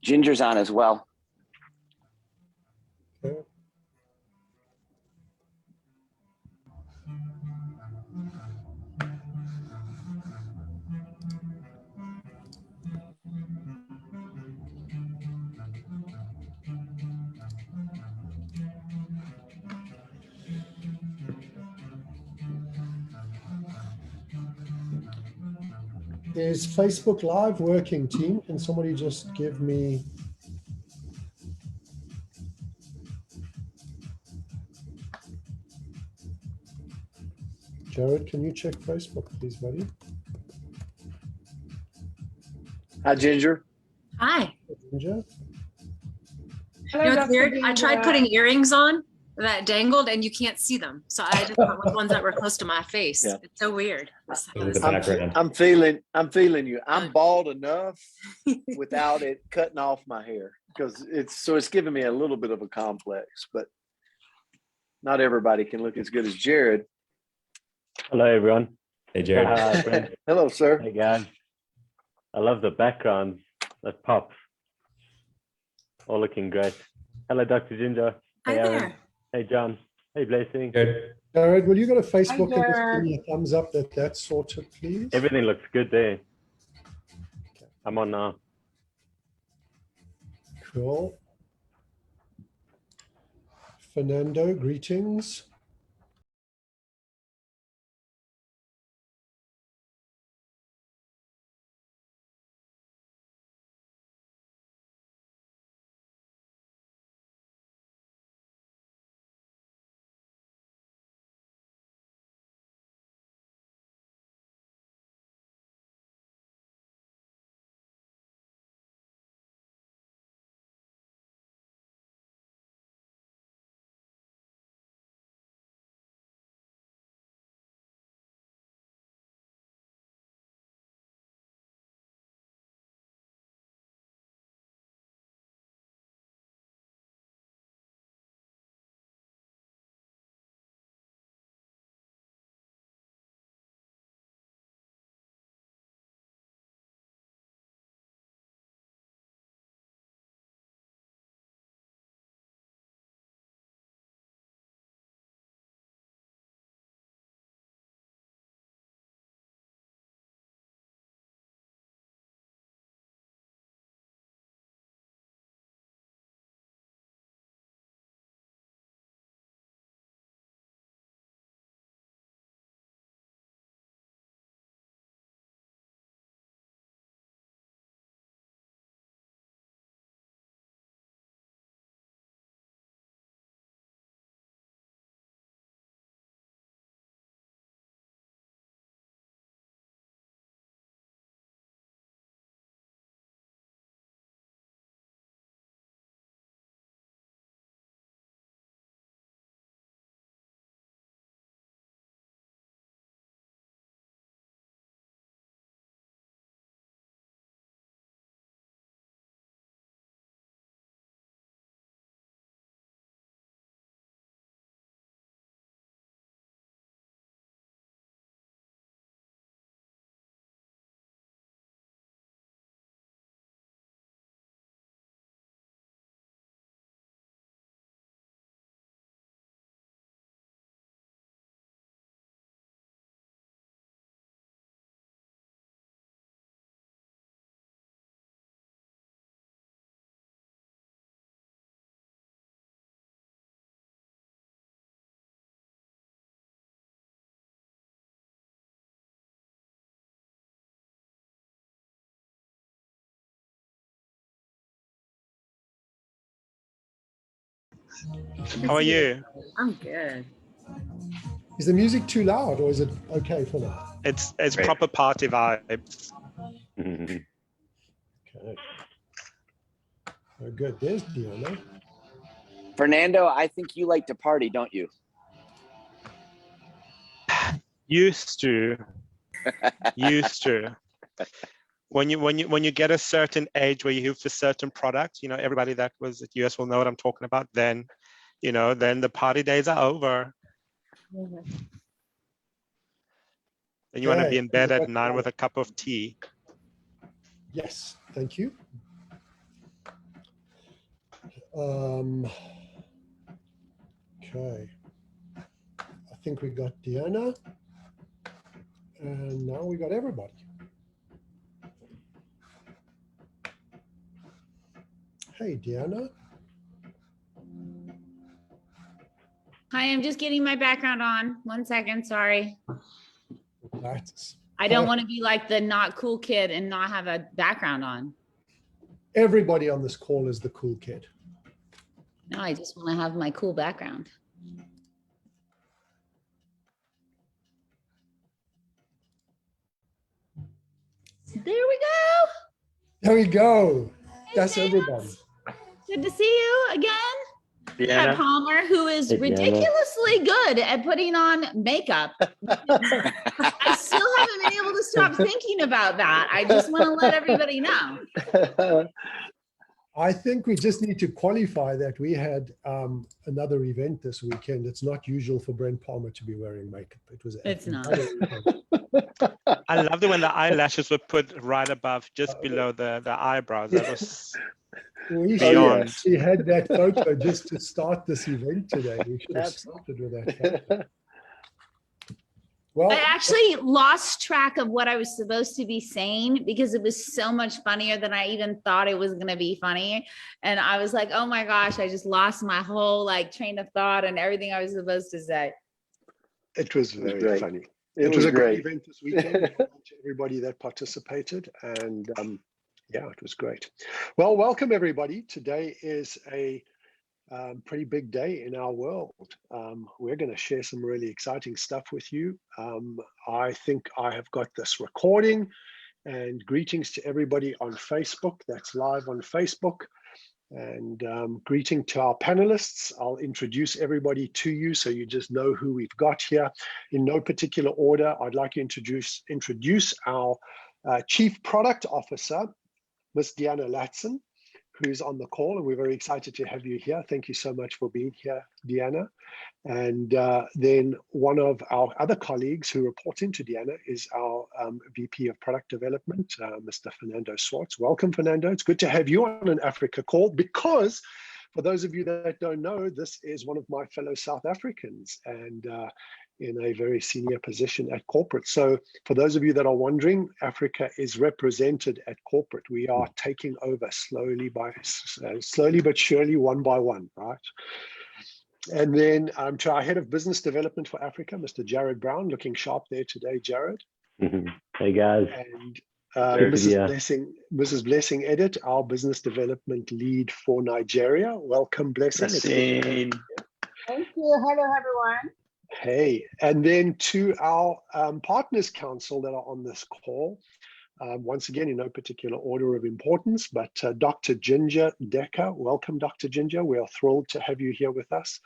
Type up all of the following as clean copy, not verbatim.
Ginger's on as well. Okay. Is Facebook Live working, team? Can somebody just give me... Jared, can you check Facebook, please, buddy? Hi, Ginger. Hi. Ginger? You know what's weird? I tried putting earrings on that dangled and you can't see them. So I just went with ones that were close to my face. Yeah. It's so weird. I'm feeling you. I'm bald enough without it cutting off my hair because it's giving me a little bit of a complex, but not everybody can look as good as Jared. Hello, everyone. Hey, Jared. Brent. Hello, sir. Hey, guys. I love the background that pops. All looking great. Hello, Dr. Ginger. Hi Hey, Aaron. there. Hey, John. Hey, Blessing. Good. Jared, will you go to Facebook and just give me a thumbs up that that's sorted, please? Everything looks good there. I'm on now. Cool. Fernando, greetings. How are you? I'm good. Is the music too loud or is it okay for now? It's Great. proper party vibes. Okay. Oh, good. There's Deanna. Fernando, I think you like to party, don't you? Used to. When you get a certain age where you use a certain product, you know, everybody that was at US will know what I'm talking about. Then, you know, then the party days are over. And you want to be in bed at 9 with a cup of tea. Yes, thank you. Okay. I think we got Deanna. And now we got everybody. Hey, Deanna. Hi, I'm just getting my background on. 1 second, sorry. That's I don't want to be like the not cool kid and not have a background on. everybody on this call is the cool kid. No, I just want to have my cool background. There we go. There we go. Hey, That's James. everybody. Good to see you again. Deanna. Palmer, who is Hey, Deanna. ridiculously good at putting on makeup. I still haven't been able to stop thinking about that. I just want to let everybody know. I think we just need to qualify that we had another event this weekend. It's not usual for Brent Palmer to be wearing makeup. It was. It's not. I loved it when the eyelashes were put right above, just below the eyebrows. That was We beyond. she had that photo just to start this event today. We should have started with that photo. Well, I actually lost track of what I was supposed to be saying because it was so much funnier than I even thought it was going to be funny. And I was like, oh my gosh, I just lost my whole like train of thought and everything I was supposed to say. it was very funny. It was a great event this weekend. To everybody that participated, and yeah, it was great. Well, welcome everybody. Today is a pretty big day in our world. We're going to share some really exciting stuff with you. I think I have got this recording, and greetings to everybody on Facebook that's live on Facebook. And greeting to our panelists. I'll introduce everybody to you so you just know who we've got here. In no particular order, I'd like to introduce our Chief Product Officer, Ms. Deanna Latson, who's on the call, and we're very excited to have you here. Thank you so much for being here, Deanna. And then one of our other colleagues who reports into Deanna is our VP of Product Development, Mr. Fernando Swartz. Welcome, Fernando. It's good to have you on an Africa call because, for those of you that don't know, this is one of my fellow South Africans and in a very senior position at corporate. So for those of you that are wondering, Africa is represented at corporate. We are taking over slowly but surely, one by one, right? And then to our head of business development for Africa, Mr. Jared Brown, looking sharp there today, Jared. Hey guys. And Mrs. Blessing Edit, our business development lead for Nigeria. Welcome, Blessing. Thank you. Hello, everyone. Hey, and then to our Partners Council that are on this call, once again, in no particular order of importance, but Dr. Ginger Decker. Welcome, Dr. Ginger. We are thrilled to have you here with us.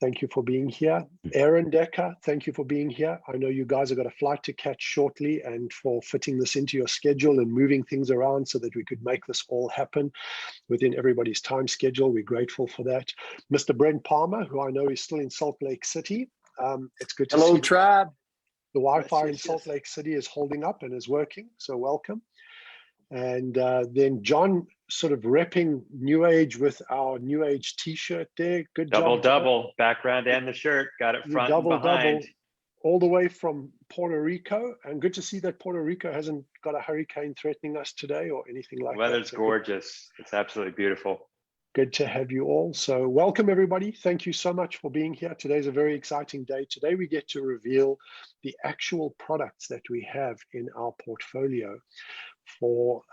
Thank you for being here. Aaron Decker, thank you for being here. I know you guys have got a flight to catch shortly and for fitting this into your schedule and moving things around so that we could make this all happen within everybody's time schedule. We're grateful for that. Mr. Brent Palmer, who I know is still in Salt Lake City. It's good to see you. Tribe. The Wi-Fi in Salt Lake City is holding up and is working, so welcome. And then John sort of repping NewAge with our NewAge t-shirt there. Good job. Double, background and the shirt. Got it front and behind. All the way from Puerto Rico. And good to see that Puerto Rico hasn't got a hurricane threatening us today or anything like that. Weather's gorgeous. It's absolutely beautiful. Good to have you all. So welcome, everybody. Thank you so much for being here. Today's a very exciting day. Today, we get to reveal the actual products that we have in our portfolio for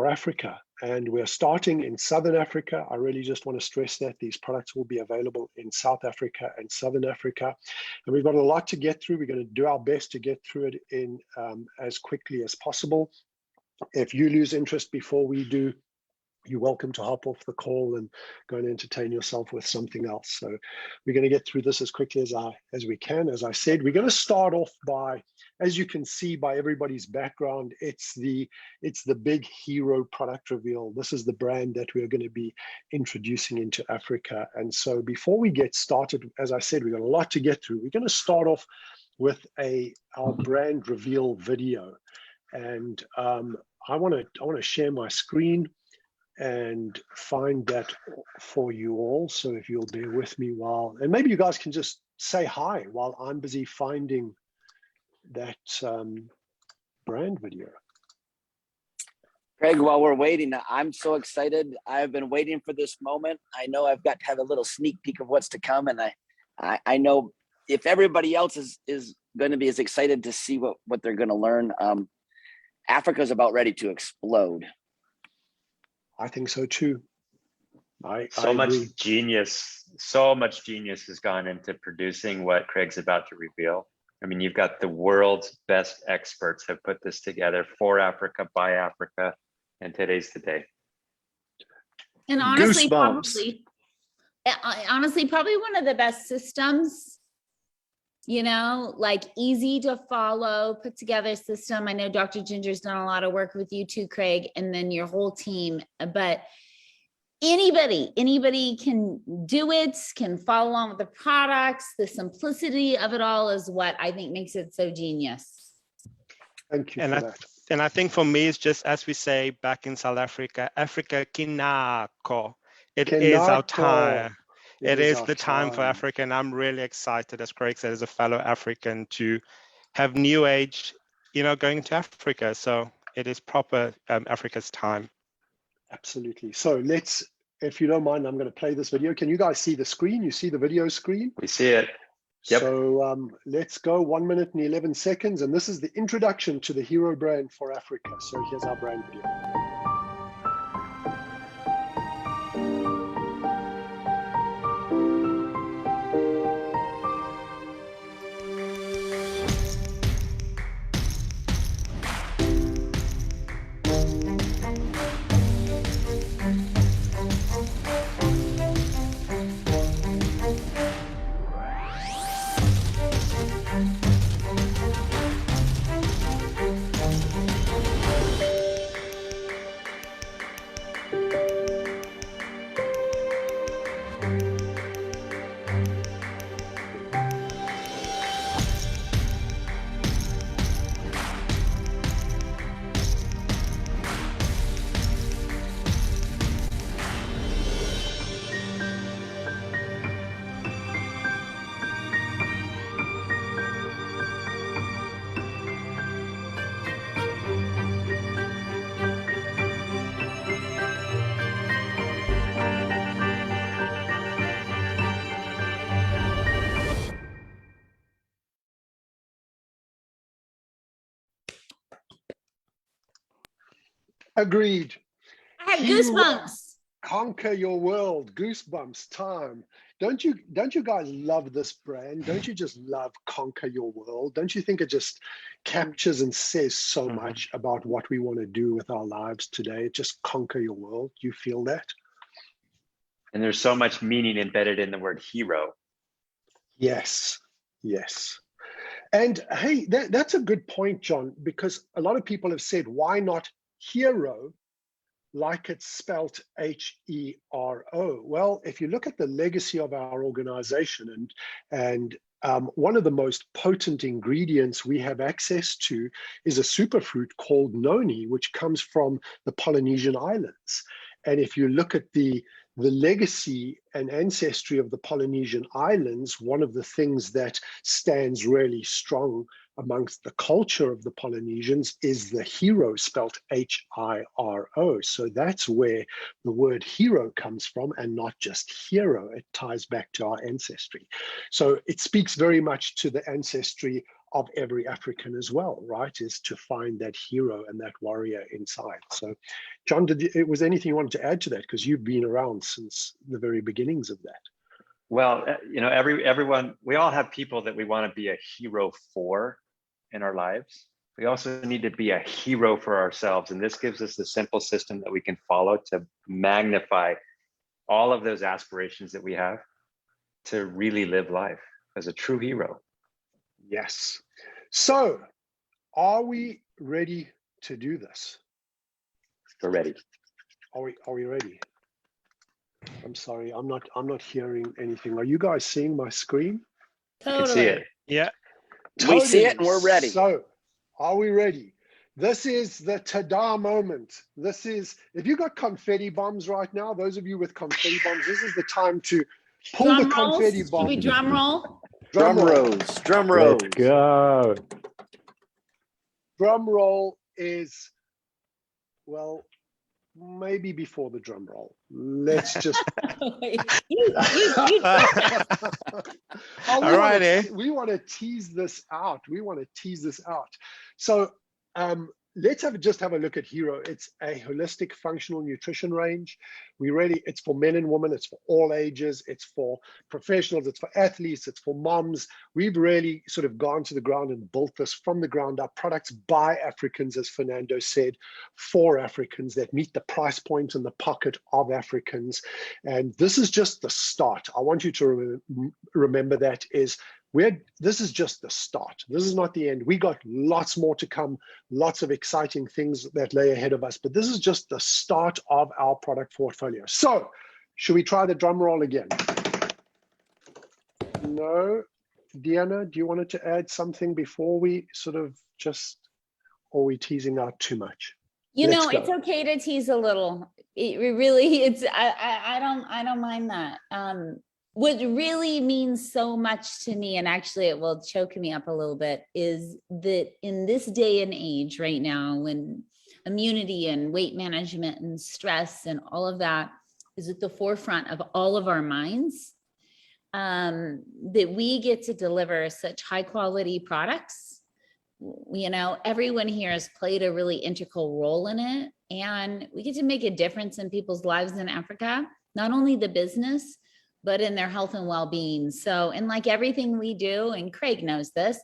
Africa. And we're starting in Southern Africa. I really just want to stress that these products will be available in South Africa and Southern Africa. And we've got a lot to get through. We're going to do our best to get through it in as quickly as possible. If you lose interest before we do, you're welcome to hop off the call and go and entertain yourself with something else. So we're going to get through this as quickly as we can. As I said, we're going to start off by, as you can see by everybody's background, it's the big HiRO product reveal. This is the brand that we're going to be introducing into Africa. And so before we get started, as I said, we've got a lot to get through. We're going to start off with our brand reveal video. And I want to share my screen. and find that for you all. So if you'll bear with me while, and maybe you guys can just say hi while I'm busy finding that brand video. Craig, while we're waiting, I'm so excited. I've been waiting for this moment. I know I've got to have a little sneak peek of what's to come. And I know if everybody else is going to be as excited to see what they're going to learn, Africa's about ready to explode. I think so too. So much genius has gone into producing what Craig's about to reveal. I mean, you've got the world's best experts have put this together for Africa, by Africa, and today's the day. And honestly, Goosebumps. probably one of the best systems, you know, like easy to follow, put together system. I know Dr. Ginger's done a lot of work with you too, Craig, and then your whole team, but anybody can do it, can follow along with the products. The simplicity of it all is what I think makes it so genius. Thank you for that. And I think for me, it's just, as we say back in South Africa, Africa kinako. It is our time. It is the time for Africa. And I'm really excited, as Craig said, as a fellow African, to have NewAge, you know, going to Africa. So it is proper Africa's time. Absolutely. So let's, if you don't mind, I'm going to play this video. Can you guys see the screen? You see the video screen? We see it. Yep. So let's go 1 minute and 11 seconds. And this is the introduction to the HiRO brand for Africa. So here's our brand video. Agreed. I had goosebumps. Conquer your world. Goosebumps time. Don't you guys love this brand? Don't you just love conquer your world? Don't you think it just captures and says so much about what we want to do with our lives today? Just conquer your world. You feel that? And there's so much meaning embedded in the word hero. Yes, yes. And hey, that's a good point, John, because a lot of people have said, why not HiRO, like it's spelt H-E-R-O? Well, if you look at the legacy of our organization, and one of the most potent ingredients we have access to is a superfruit called noni, which comes from the Polynesian islands. And if you look at the legacy and ancestry of the Polynesian islands, one of the things that stands really strong amongst the culture of the Polynesians is the HiRO, spelt H-I-R-O. So that's where the word hero comes from, and not just hero. It ties back to our ancestry. So it speaks very much to the ancestry of every African as well, right? Is to find that hero and that warrior inside. So John, was there anything you wanted to add to that? Because you've been around since the very beginnings of that. Well, you know, everyone, we all have people that we want to be a hero for in our lives. We also need to be a hero for ourselves. And this gives us the simple system that we can follow to magnify all of those aspirations that we have to really live life as a true hero. Yes. So are we ready to do this? We're ready. Are we ready? I'm sorry, I'm not hearing anything. Are you guys seeing my screen? Totally. I can see it. Yeah. Totally. We see it and we're ready. So are we ready? This is the ta-da moment. This is, if you got confetti bombs right now, those of you with confetti bombs, this is the time to pull Drum the confetti rolls? bomb. Should we drum roll? Drum rolls. Drum rolls. Let's go. Drum roll is, well, maybe before the drum roll. Let's just. All righty. We want to tease this out. So let's just have a look at HiRO. It's a holistic functional nutrition range. It's for men and women, it's for all ages, it's for professionals, it's for athletes, it's for moms. We've really sort of gone to the ground and built this from the ground up. Products by Africans, as Fernando said, for Africans that meet the price point and the pocket of Africans. And this is just the start. I want you to remember that this is just the start. This is not the end. We got lots more to come, lots of exciting things that lay ahead of us, but this is just the start of our product portfolio. So, should we try the drum roll again? No. Deanna, do you want to add something before we sort of or are we teasing out too much? It's okay to tease a little. I don't mind that. What really means so much to me, and actually it will choke me up a little bit, is that in this day and age right now, when immunity and weight management and stress and all of that is at the forefront of all of our minds, that we get to deliver such high quality products. Everyone here has played a really integral role in it, and we get to make a difference in people's lives in Africa, not only the business, but in their health and well-being. So, and like everything we do, and Craig knows this,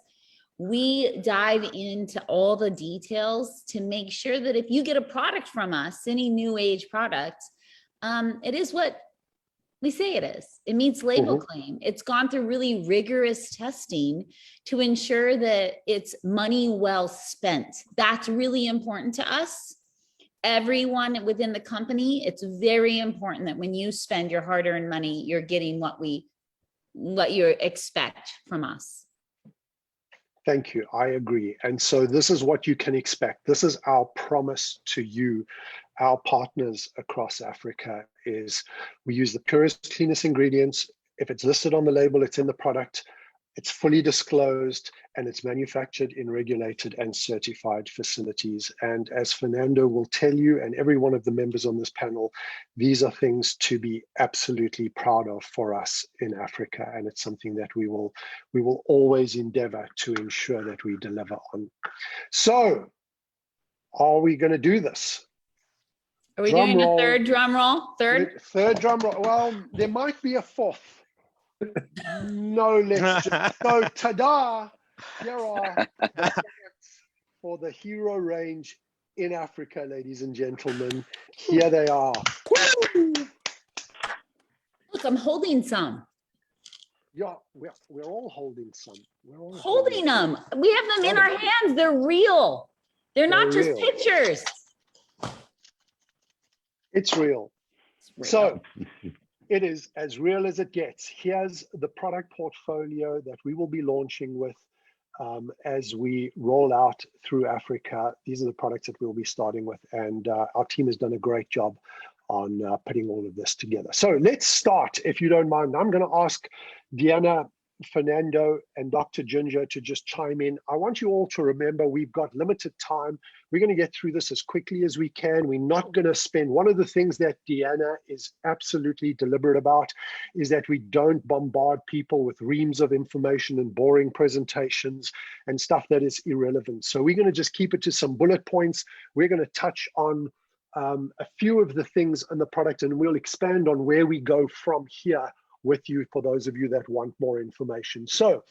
we dive into all the details to make sure that if you get a product from us, any NewAge product, it is what we say it is. It meets label claim. It's gone through really rigorous testing to ensure that it's money well spent. That's really important to us. Everyone within the company, it's very important that when you spend your hard-earned money, you're getting what you expect from us. Thank you. I agree. And so this is what you can expect. This is our promise to you, our partners across Africa, is we use the purest, cleanest ingredients. If it's listed on the label, it's in the product. It's fully disclosed, and it's manufactured in regulated and certified facilities. And as Fernando will tell you, and every one of the members on this panel, these are things to be absolutely proud of for us in Africa. And it's something that we will always endeavor to ensure that we deliver on. So, are we going to do this? Are we doing a third drum roll? Third drum roll. Well, there might be a fourth. No, let's just go. Ta-da! Here are the products for the HiRO range in Africa, ladies and gentlemen. Here they are. Look, I'm holding some. Yeah, we're all holding some. We're all holding them. We have them in our hands. They're real. They're not just pictures. It's real. So it is as real as it gets. Here's the product portfolio that we will be launching with as we roll out through Africa. These are the products that we'll be starting with, and our team has done a great job on putting all of this together. So let's start, if you don't mind. I'm going to ask Deanna, Fernando, and Dr. Ginger to just chime in. I want you all to remember we've got limited time. We're going to get through this as quickly as we can. We're not going to spend, one of the things that Deanna is absolutely deliberate about is that we don't bombard people with reams of information and boring presentations and stuff that is irrelevant. So we're going to just keep it to some bullet points. We're going to touch on a few of the things in the product, and we'll expand on where we go from here with you for those of you that want more information. So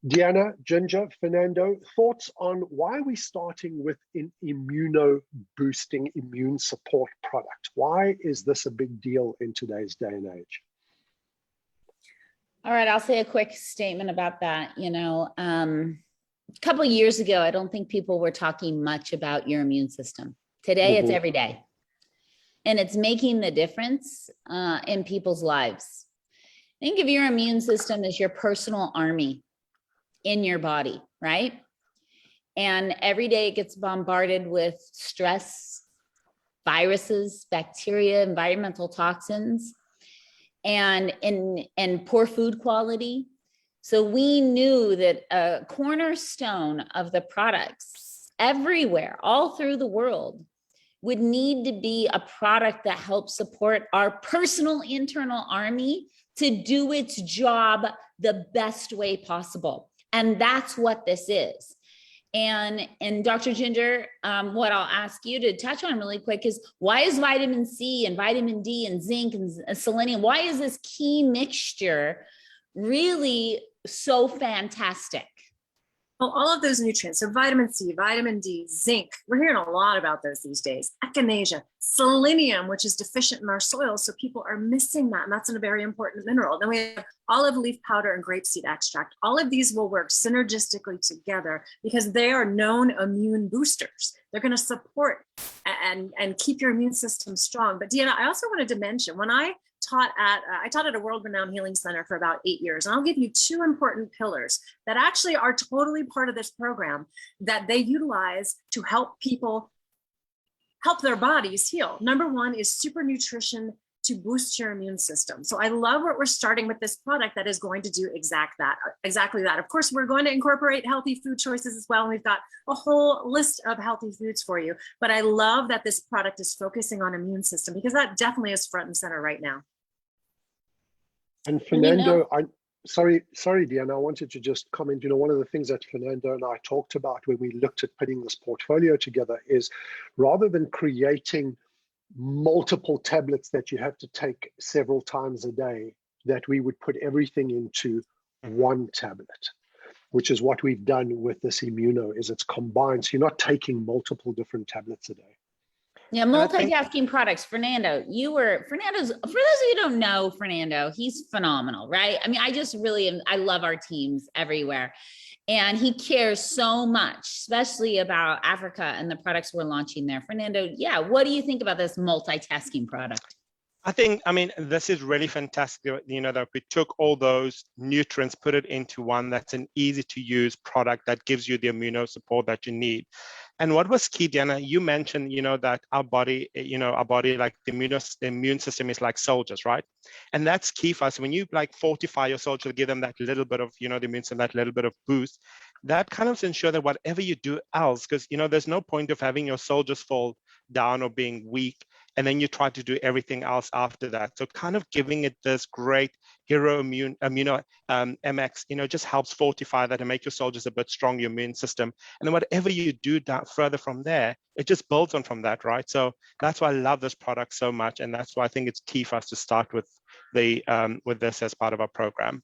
Deanna, Ginger, Fernando, thoughts on why are we starting with an immuno-boosting, immune support product? Why is this a big deal in today's day and age? All right, I'll say a quick statement about that. A couple of years ago, I don't think people were talking much about your immune system. Today, it's every day. And it's making the difference in people's lives. Think of your immune system as your personal army in your body, right? And every day it gets bombarded with stress, viruses, bacteria, environmental toxins, and poor food quality. So we knew that a cornerstone of the products everywhere, all through the world, would need to be a product that helps support our personal internal army to do its job the best way possible. And that's what this is. And Dr. Ginger, what I'll ask you to touch on really quick is, why is vitamin C and vitamin D and zinc and selenium, why is this key mixture really so fantastic? Well, all of those nutrients, so vitamin C, vitamin D, zinc, we're hearing a lot about those these days. Echinacea, selenium, which is deficient in our soil, so people are missing that, and that's a very important mineral. Then we have olive leaf powder and grapeseed extract. All of these will work synergistically together because they are known immune boosters. They're going to support and keep your immune system strong. But Deanna, I also wanted to mention, when I taught at a world-renowned healing center for about 8 years. And I'll give you 2 important pillars that actually are totally part of this program that they utilize to help people, help their bodies heal. Number 1 is super nutrition to boost your immune system. So I love what we're starting with this product that is going to do exactly that. Of course, we're going to incorporate healthy food choices as well. And we've got a whole list of healthy foods for you. But I love that this product is focusing on immune system, because that definitely is front and center right now. And Fernando, sorry, Deanna, I wanted to just comment, one of the things that Fernando and I talked about when we looked at putting this portfolio together is, rather than creating multiple tablets that you have to take several times a day, that we would put everything into one tablet, which is what we've done with this Immuno, is it's combined. So you're not taking multiple different tablets a day. Yeah, multitasking products. Fernando's, for those of you who don't know Fernando, he's phenomenal, right? I mean, I love our teams everywhere. And he cares so much, especially about Africa and the products we're launching there. Fernando, yeah, what do you think about this multitasking product? I mean, this is really fantastic, that we took all those nutrients, put it into one that's an easy to use product that gives you the immuno support that you need. And what was key, Deanna, you mentioned, that our body, like the immune system is like soldiers, right? And that's key for us. When you fortify your soldiers, give them that little bit of, the immune system, that little bit of boost, that kind of ensure that whatever you do else, because, there's no point of having your soldiers fall down or being weak, and then you try to do everything else after that. So kind of giving it this great HiRO Immuno MX, just helps fortify that and make your soldiers a bit stronger, your immune system. And then whatever you do further from there, it just builds on from that, right? So that's why I love this product so much. And that's why I think it's key for us to start with this as part of our program.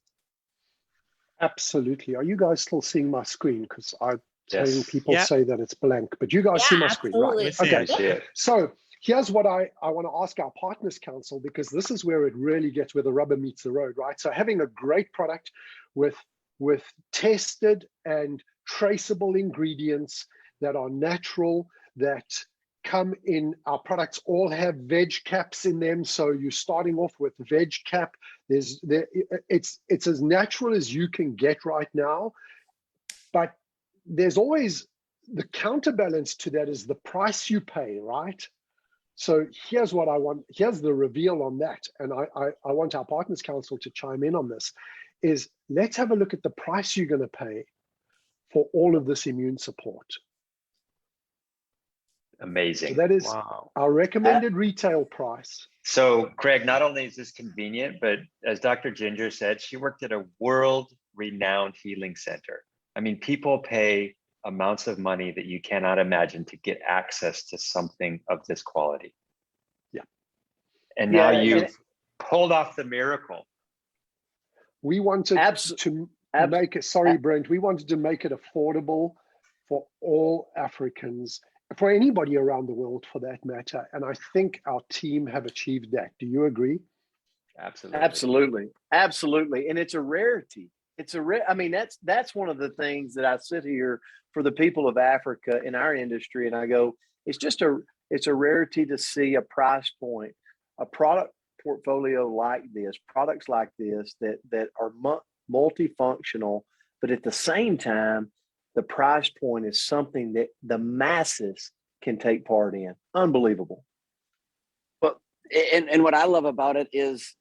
Absolutely. Are you guys still seeing my screen? Because I'm hearing people say that it's blank, but you guys see my screen, right? Okay. So here's what I want to ask our Partners Council, because this is where it really gets, where the rubber meets the road, right? So having a great product with tested and traceable ingredients that are natural, that come in, our products all have veg caps in them. So you're starting off with veg cap. It's as natural as you can get right now, but there's always the counterbalance to that is the price you pay, right? So here's what I want, here's the reveal on that. And I want our Partners Council to chime in on this, is let's have a look at the price you're going to pay for all of this immune support. Amazing. So that is our recommended retail price. So Craig, not only is this convenient, but as Dr. Ginger said, she worked at a world-renowned healing center. I mean, people pay amounts of money that you cannot imagine to get access to something of this quality. Yeah. And now you've pulled off the miracle. We wanted to make it, sorry, Brent, we wanted to make it affordable for all Africans, for anybody around the world for that matter. And I think our team have achieved that. Do you agree? Absolutely. And it's a rarity. I mean, that's one of the things that I sit here for the people of Africa in our industry, and I go, it's a rarity to see a price point, a product portfolio like this, products like this that are multifunctional, but at the same time the price point is something that the masses can take part in. Unbelievable. But and what I love about it is,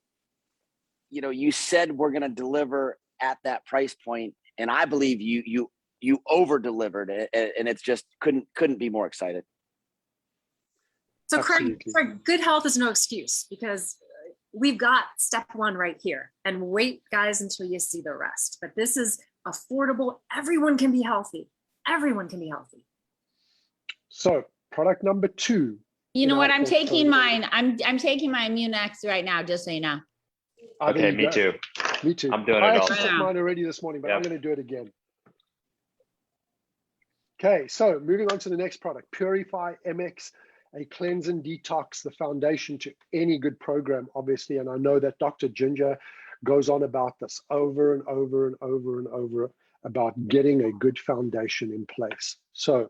you know, you said we're going to deliver at that price point, and I believe you over delivered it, and it's just couldn't be more excited. So Craig, good health is no excuse, because we've got step one right here, and wait guys until you see the rest. But this is affordable. Everyone can be healthy. Everyone can be healthy. So product number 2. You know what? I'm taking mine. I'm taking my Immune X right now, just so you know. Okay, me too. Me too. I'm doing I it actually also. took mine already this morning, but Yep. I'm going to do it again. Okay, so moving on to the next product, Purify MX, a cleanse and detox, the foundation to any good program, obviously. And I know that Dr. Ginger goes on about this over and over and over and over about getting a good foundation in place. So do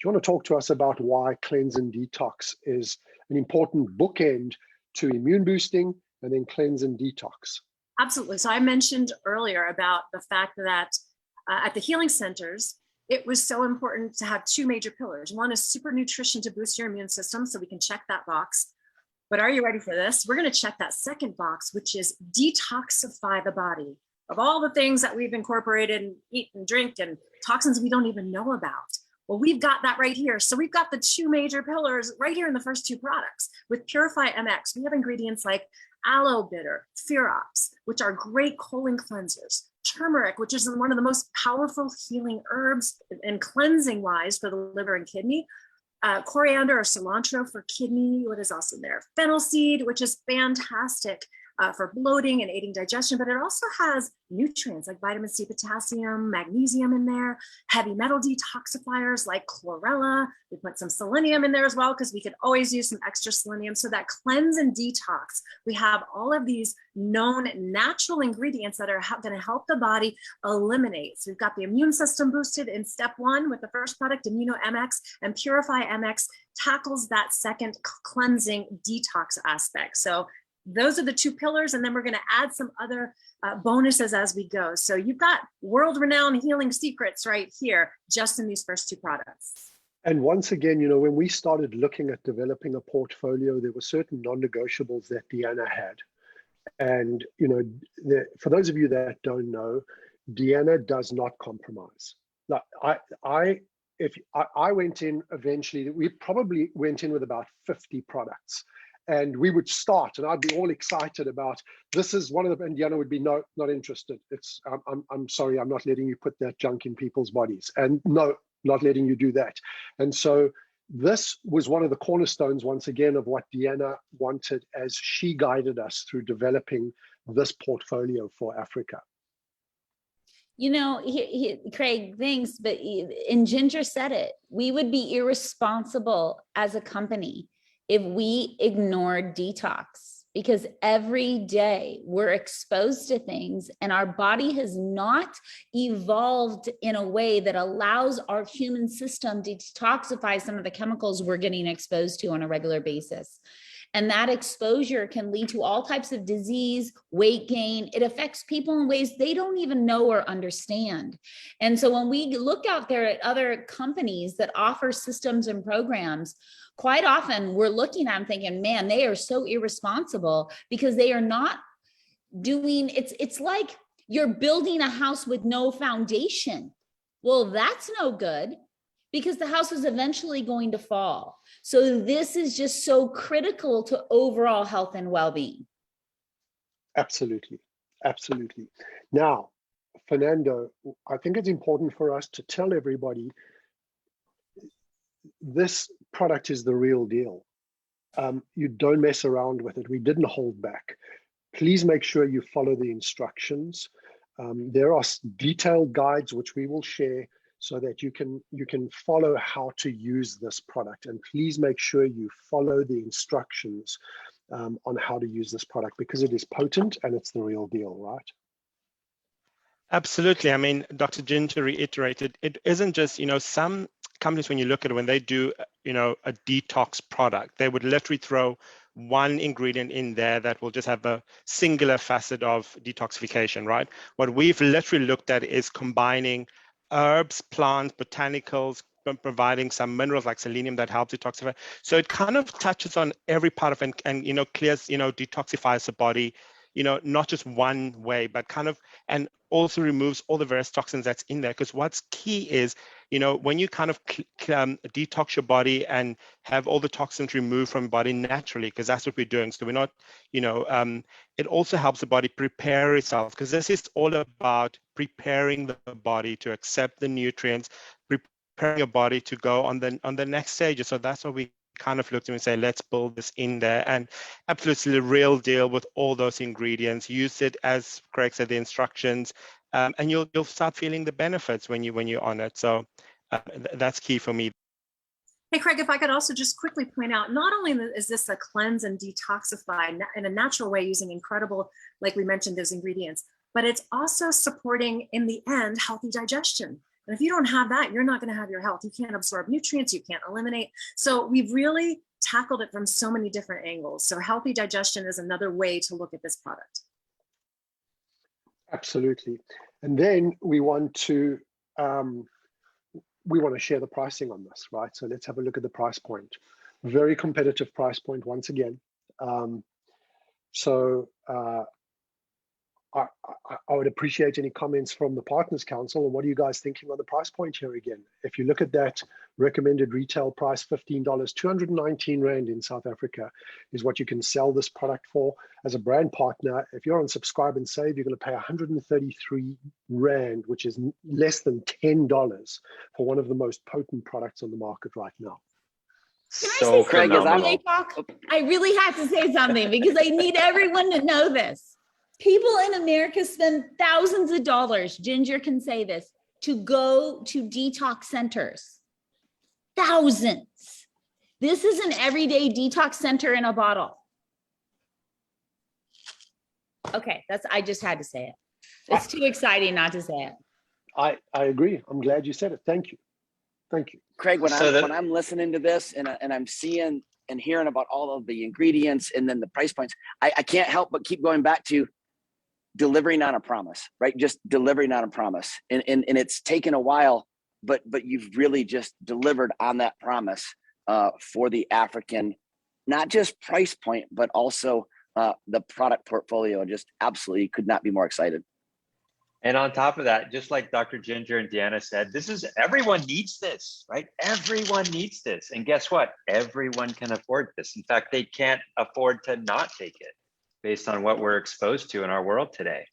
you want to talk to us about why cleanse and detox is an important bookend to immune boosting and then cleanse and detox? Absolutely. So I mentioned earlier about the fact that at the healing centers, it was so important to have 2 major pillars. One is super nutrition to boost your immune system, so we can check that box. But are you ready for this? We're going to check that second box, which is detoxify the body of all the things that we've incorporated and eat and drink and toxins we don't even know about. Well, we've got that right here. So we've got the 2 major pillars right here in the first 2 products. With Purify MX, we have ingredients like aloe bitter, ferox, which are great colon cleansers, turmeric, which is one of the most powerful healing herbs and cleansing wise for the liver and kidney, coriander or cilantro for kidney, what is also there, fennel seed, which is fantastic for bloating and aiding digestion, but it also has nutrients like vitamin C, potassium, magnesium in there, heavy metal detoxifiers like chlorella. We put some selenium in there as well, because we could always use some extra selenium. So that cleanse and detox, we have all of these known natural ingredients that are going to help the body eliminate. So we've got the immune system boosted in step 1 with the first product, Immuno MX, and Purify MX tackles that second cleansing detox aspect. So those are the 2 pillars, and then we're going to add some other bonuses as we go. So you've got world-renowned healing secrets right here, just in these first 2 products. And once again, you know, when we started looking at developing a portfolio, there were certain non-negotiables that Deanna had. And, you know, for those of you that don't know, Deanna does not compromise. Like I went in eventually, we probably went in with about 50 products. And we would start, and I'd be all excited about this is one of them, and Deanna would be no, not interested. It's I'm sorry, I'm not letting you put that junk in people's bodies, and no, not letting you do that. And so this was one of the cornerstones, once again, of what Deanna wanted as she guided us through developing this portfolio for Africa. You know, Craig, thanks, but Ginger said it. We would be irresponsible as a company if we ignored detox, because every day we're exposed to things and our body has not evolved in a way that allows our human system to detoxify some of the chemicals we're getting exposed to on a regular basis. And that exposure can lead to all types of disease, weight gain. It affects people in ways they don't even know or understand. And so when we look out there at other companies that offer systems and programs, quite often we're looking at them thinking, man, they are so irresponsible, because they are not doing, it's like you're building a house with no foundation. Well, that's no good, because the house is eventually going to fall. So this is just so critical to overall health and well-being. Absolutely, absolutely. Now, Fernando, I think it's important for us to tell everybody this product is the real deal. You don't mess around with it. We didn't hold back. Please make sure you follow the instructions. There are detailed guides which we will share so that you can follow how to use this product. And please make sure you follow the instructions on how to use this product, because it is potent and it's the real deal, right? Absolutely. I mean, Dr. Ginger reiterated, it isn't just, you know, some companies, when you look at it, when they do, you know, a detox product, they would literally throw one ingredient in there that will just have a singular facet of detoxification, right? What we've literally looked at is combining herbs, plants, botanicals, providing some minerals like selenium that help detoxify. So it kind of touches on every part of and you know, clears, you know, detoxifies the body, you know, not just one way, but kind of, and also removes all the various toxins that's in there. Because what's key is, you know, when you kind of detox your body and have all the toxins removed from your body naturally, because that's what we're doing. So we're not, you know, it also helps the body prepare itself, because this is all about preparing the body to accept the nutrients, preparing your body to go on the next stages. So that's what we kind of looked at and say, let's build this in there, and absolutely the real deal with all those ingredients. Use it as Craig said, the instructions, and you'll start feeling the benefits when you're on it. So that's key for me. Hey, Craig, if I could also just quickly point out, not only is this a cleanse and detoxify in a natural way using incredible, like we mentioned, those ingredients, but it's also supporting, in the end, healthy digestion. And if you don't have that, you're not going to have your health. You can't absorb nutrients, you can't eliminate. So we've really tackled it from so many different angles. So healthy digestion is another way to look at this product. Absolutely. And then we want to share the pricing on this, right? So let's have a look at the price point. Very competitive price point once again. I would appreciate any comments from the Partners Council. And what are you guys thinking on the price point here again? If you look at that recommended retail price, $15, 219 Rand in South Africa is what you can sell this product for. As a brand partner, if you're on Subscribe and Save, you're going to pay 133 Rand, which is less than $10 for one of the most potent products on the market right now. So Craig, I really have to say something because I need everyone to know this. People in America spend thousands of dollars, Ginger can say this, to go to detox centers. Thousands. This is an everyday detox center in a bottle. Okay, I just had to say it. It's too exciting not to say it. I agree. I'm glad you said it. Thank you. Thank you. Craig, when I'm listening to this and I'm seeing and hearing about all of the ingredients and then the price points, I can't help but keep going back to delivering on a promise, right? Just delivering on a promise. And it's taken a while, but you've really just delivered on that promise for the African, not just price point, but also the product portfolio. Just absolutely could not be more excited. And on top of that, just like Dr. Ginger and Deanna said, everyone needs this, right? Everyone needs this. And guess what? Everyone can afford this. In fact, they can't afford to not take it based on what we're exposed to in our world today.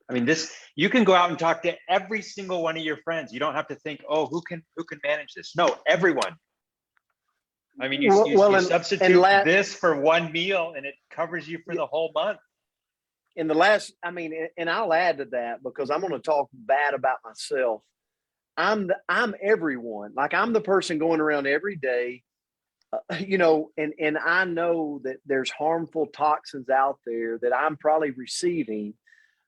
I mean, you can go out and talk to every single one of your friends. You don't have to think, oh, who can manage this? No, everyone. I mean, you substitute this for one meal and it covers you for the whole month. And I'll add to that because I'm going to talk bad about myself. I'm everyone. Like I'm the person going around every day, and I know that there's harmful toxins out there that I'm probably receiving.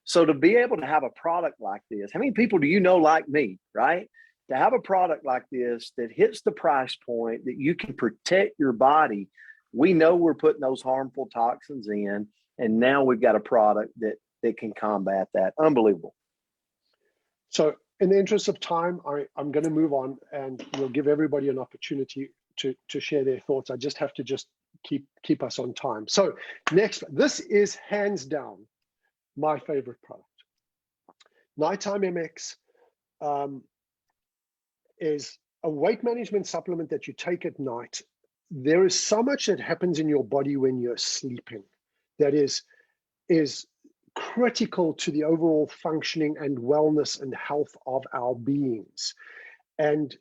So to be able to have a product like this, how many people do you know like me, right? To have a product like this that hits the price point that you can protect your body, we know we're putting those harmful toxins in. And now we've got a product that can combat that. Unbelievable. So in the interest of time, I'm going to move on and we'll give everybody an opportunity to share their thoughts. I just have to keep us on time. So next, this is hands down my favorite product. Nighttime MX is a weight management supplement that you take at night. There is so much that happens in your body when you're sleeping that is critical to the overall functioning and wellness and health of our beings. And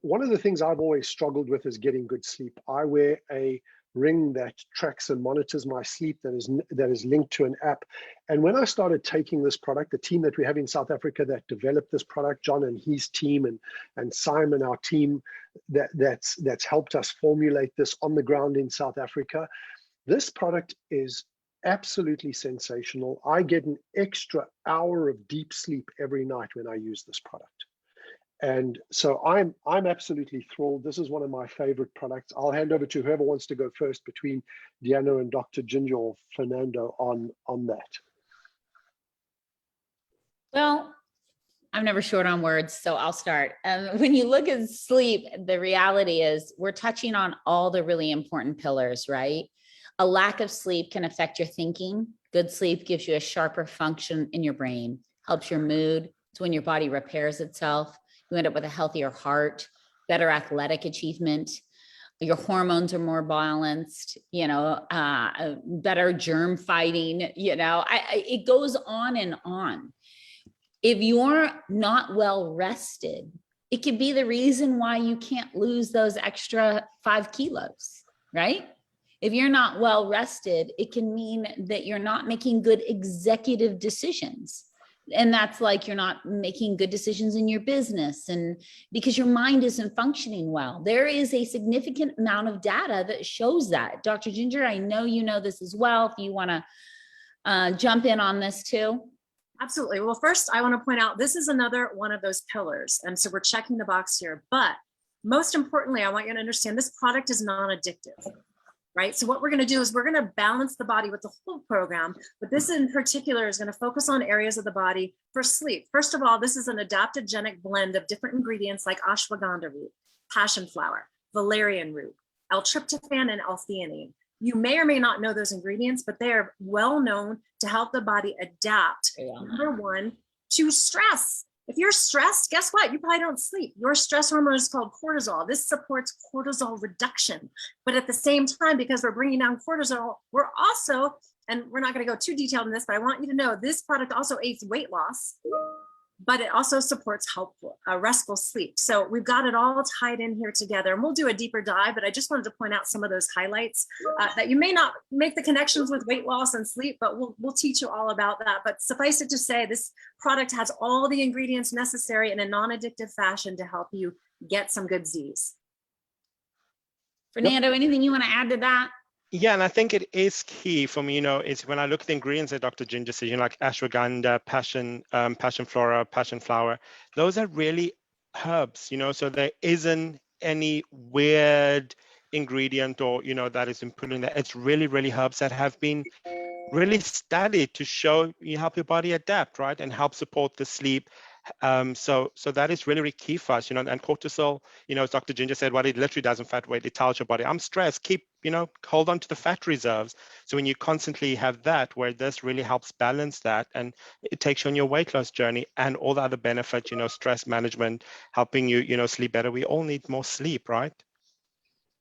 one of the things I've always struggled with is getting good sleep. I wear a ring that tracks and monitors my sleep that is linked to an app. And when I started taking this product, the team that we have in South Africa that developed this product, John and his team and Simon, our team that's helped us formulate this on the ground in South Africa, this product is absolutely sensational. I get an extra hour of deep sleep every night when I use this product. And so I'm absolutely thrilled. This is one of my favorite products. I'll hand over to whoever wants to go first between Deanna and Dr. Ginger or Fernando on that. Well, I'm never short on words, so I'll start. When you look at sleep, the reality is we're touching on all the really important pillars, right? A lack of sleep can affect your thinking. Good sleep gives you a sharper function in your brain, helps your mood. It's when your body repairs itself. You end up with a healthier heart, better athletic achievement. Your hormones are more balanced, better germ fighting, it goes on and on. If you're not well rested, it could be the reason why you can't lose those extra 5 kilos, right? If you're not well rested, it can mean that you're not making good executive decisions. And that's like you're not making good decisions in your business, and because your mind isn't functioning well. There is a significant amount of data that shows that. Dr. Ginger, I know you know this as well. If you want to jump in on this too. Absolutely. Well, first, I want to point out this is another one of those pillars. And so we're checking the box here. But most importantly, I want you to understand this product is non-addictive, right? So what we're going to do is we're going to balance the body with the whole program. But this in particular is going to focus on areas of the body for sleep. First of all, this is an adaptogenic blend of different ingredients like ashwagandha root, passion flower, valerian root, L-tryptophan, and L-theanine. You may or may not know those ingredients, but they are well known to help the body adapt, number one, to stress. If you're stressed, guess what? You probably don't sleep. Your stress hormone is called cortisol. This supports cortisol reduction. But at the same time, because we're bringing down cortisol, we're also, and we're not going to go too detailed in this, but I want you to know this product also aids weight loss, but it also supports helpful, restful sleep. So we've got it all tied in here together, and we'll do a deeper dive, but I just wanted to point out some of those highlights that you may not make the connections with weight loss and sleep, but we'll teach you all about that. But suffice it to say, this product has all the ingredients necessary in a non-addictive fashion to help you get some good Z's. Fernando, anything you want to add to that? Yeah, and I think it is key for me, is when I look at the ingredients that Dr. Ginger says, like ashwagandha, passion flora, passion flower, those are really herbs, so there isn't any weird ingredient or, that is put in there. It's really, really herbs that have been really studied to show you help your body adapt, right? And help support the sleep. So that is really, really key for us, and cortisol, as Dr. Ginger said, what it literally does in fat weight, it tells your body, I'm stressed, keep, hold on to the fat reserves. So when you constantly have that, where this really helps balance that, and it takes you on your weight loss journey and all the other benefits, stress management, helping you, sleep better. We all need more sleep, right?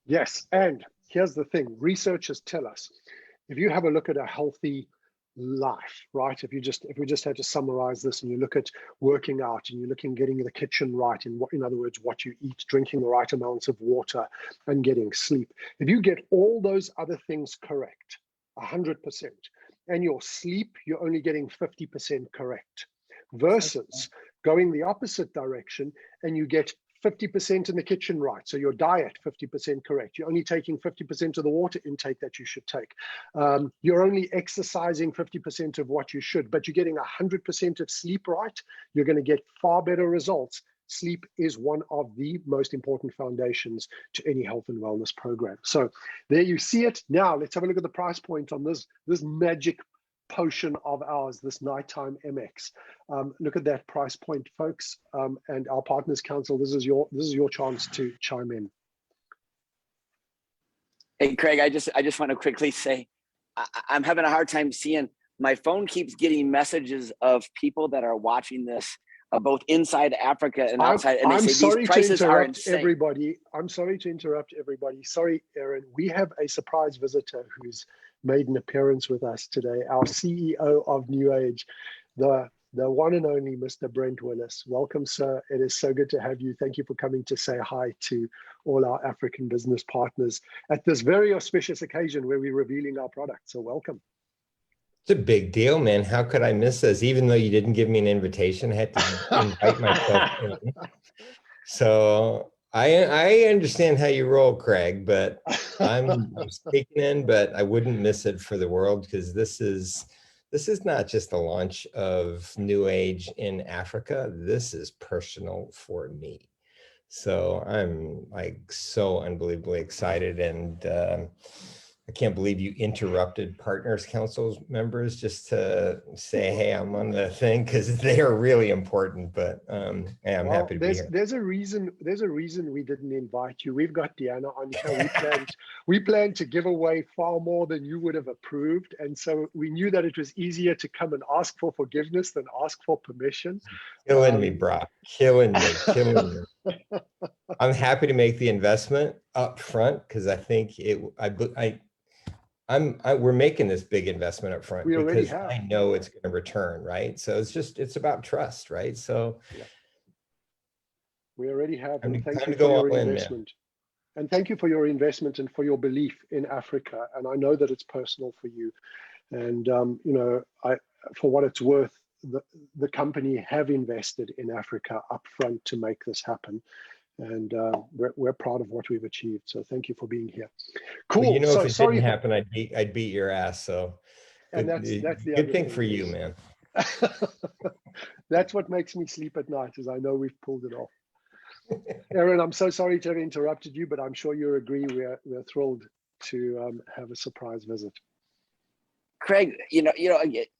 Yes, and here's the thing, researchers tell us, if you have a look at a healthy life, right? If we just had to summarize this, and you look at working out, and you're looking getting the kitchen right, in other words, what you eat, drinking the right amounts of water, and getting sleep. If you get all those other things correct, 100%, and your sleep, you're only getting 50% correct, versus going the opposite direction and you get 50% in the kitchen right. So your diet, 50% correct. You're only taking 50% of the water intake that you should take. You're only exercising 50% of what you should, but you're getting 100% of sleep right. You're going to get far better results. Sleep is one of the most important foundations to any health and wellness program. So there you see it. Now let's have a look at the price point on this magic potion of ours, this nighttime MX. Look at that price point, folks, and our Partners Council. This is your chance to chime in. Hey, Craig, I just want to quickly say I'm having a hard time seeing. My phone keeps getting messages of people that are watching this, both inside Africa and outside, and they say these prices are insane. I'm sorry to interrupt everybody. Sorry, Aaron. We have a surprise visitor who's made an appearance with us today, our CEO of NewAge, the one and only Mr. Brent Willis. Welcome, sir. It is so good to have you. Thank you for coming to say hi to all our African business partners at this very auspicious occasion where we're revealing our product. So welcome. It's a big deal, man. How could I miss this? Even though you didn't give me an invitation, I had to invite myself in. So I understand how you roll, Craig, but I'm speaking in, but I wouldn't miss it for the world, because this is not just a launch of NewAge in Africa. This is personal for me. So I'm like so unbelievably excited, and I can't believe you interrupted Partners Council members just to say, hey, I'm on the thing, because they are really important, but yeah, I'm happy to be here. There's a reason we didn't invite you. We've got Deanna on here. We planned to give away far more than you would have approved. And so we knew that it was easier to come and ask for forgiveness than ask for permission. Killing me, Brock. Killing me. I'm happy to make the investment up front, because I think we're making this big investment up front because I know it's going to return, right? So it's about trust, right? So yeah. We already have, and thank you for your investment. And thank you for your investment and for your belief in Africa. And I know that it's personal for you. And you know, for what it's worth, the company have invested in Africa up front to make this happen. And we're proud of what we've achieved. So thank you for being here. Cool. Well, you know, if it didn't happen, I'd beat your ass. So and that's the good thing for you, man. That's what makes me sleep at night, is I know we've pulled it off. Aaron, I'm so sorry to have interrupted you, but I'm sure you agree we're thrilled to have a surprise visit. Craig,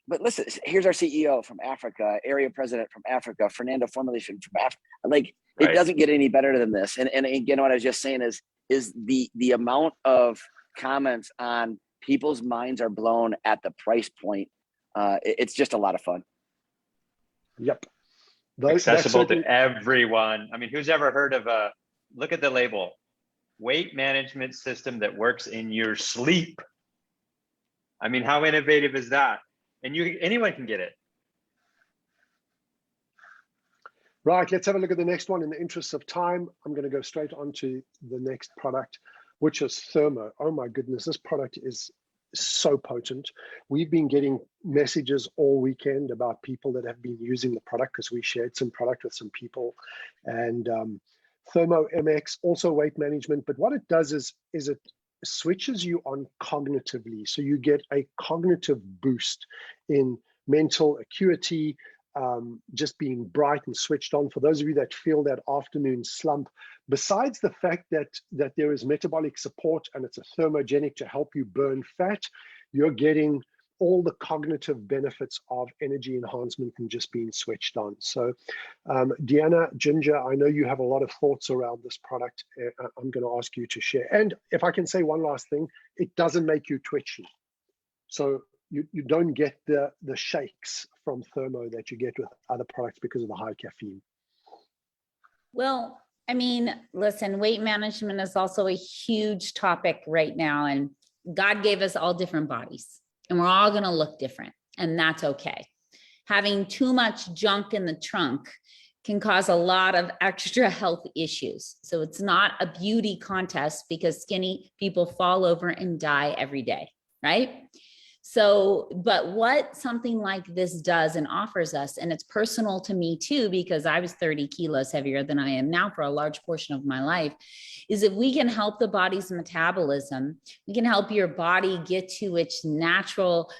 but listen, here's our CEO from Africa, area president from Africa, Fernando formulation from Africa. Like, it doesn't get any better than this. And again, what I was just saying is the amount of comments on people's minds are blown at the price point. It's just a lot of fun. Yep. Accessible to everyone. I mean, who's ever heard of look at the label, weight management system that works in your sleep. I mean, how innovative is that? And anyone can get it. Right, let's have a look at the next one. In the interest of time, I'm going to go straight on to the next product, which is Therma. Oh my goodness, this product is so potent. We've been getting messages all weekend about people that have been using the product, because we shared some product with some people. And Thermo MX, also weight management. But what it does is it switches you on cognitively. So you get a cognitive boost in mental acuity, just being bright and switched on. For those of you that feel that afternoon slump, besides the fact that there is metabolic support and it's a thermogenic to help you burn fat, you're getting all the cognitive benefits of energy enhancement and just being switched on. So Deanna, Ginger, I know you have a lot of thoughts around this product. I'm going to ask you to share. And if I can say one last thing, it doesn't make you twitchy. So you don't get the shakes from Thermo that you get with other products because of the high caffeine. Well, I mean, listen, weight management is also a huge topic right now, and God gave us all different bodies, and we're all going to look different, and that's okay. Having too much junk in the trunk can cause a lot of extra health issues. So it's not a beauty contest, because skinny people fall over and die every day, right? So, but what something like this does and offers us, and it's personal to me too, because I was 30 kilos heavier than I am now for a large portion of my life, is if we can help the body's metabolism, we can help your body get to its natural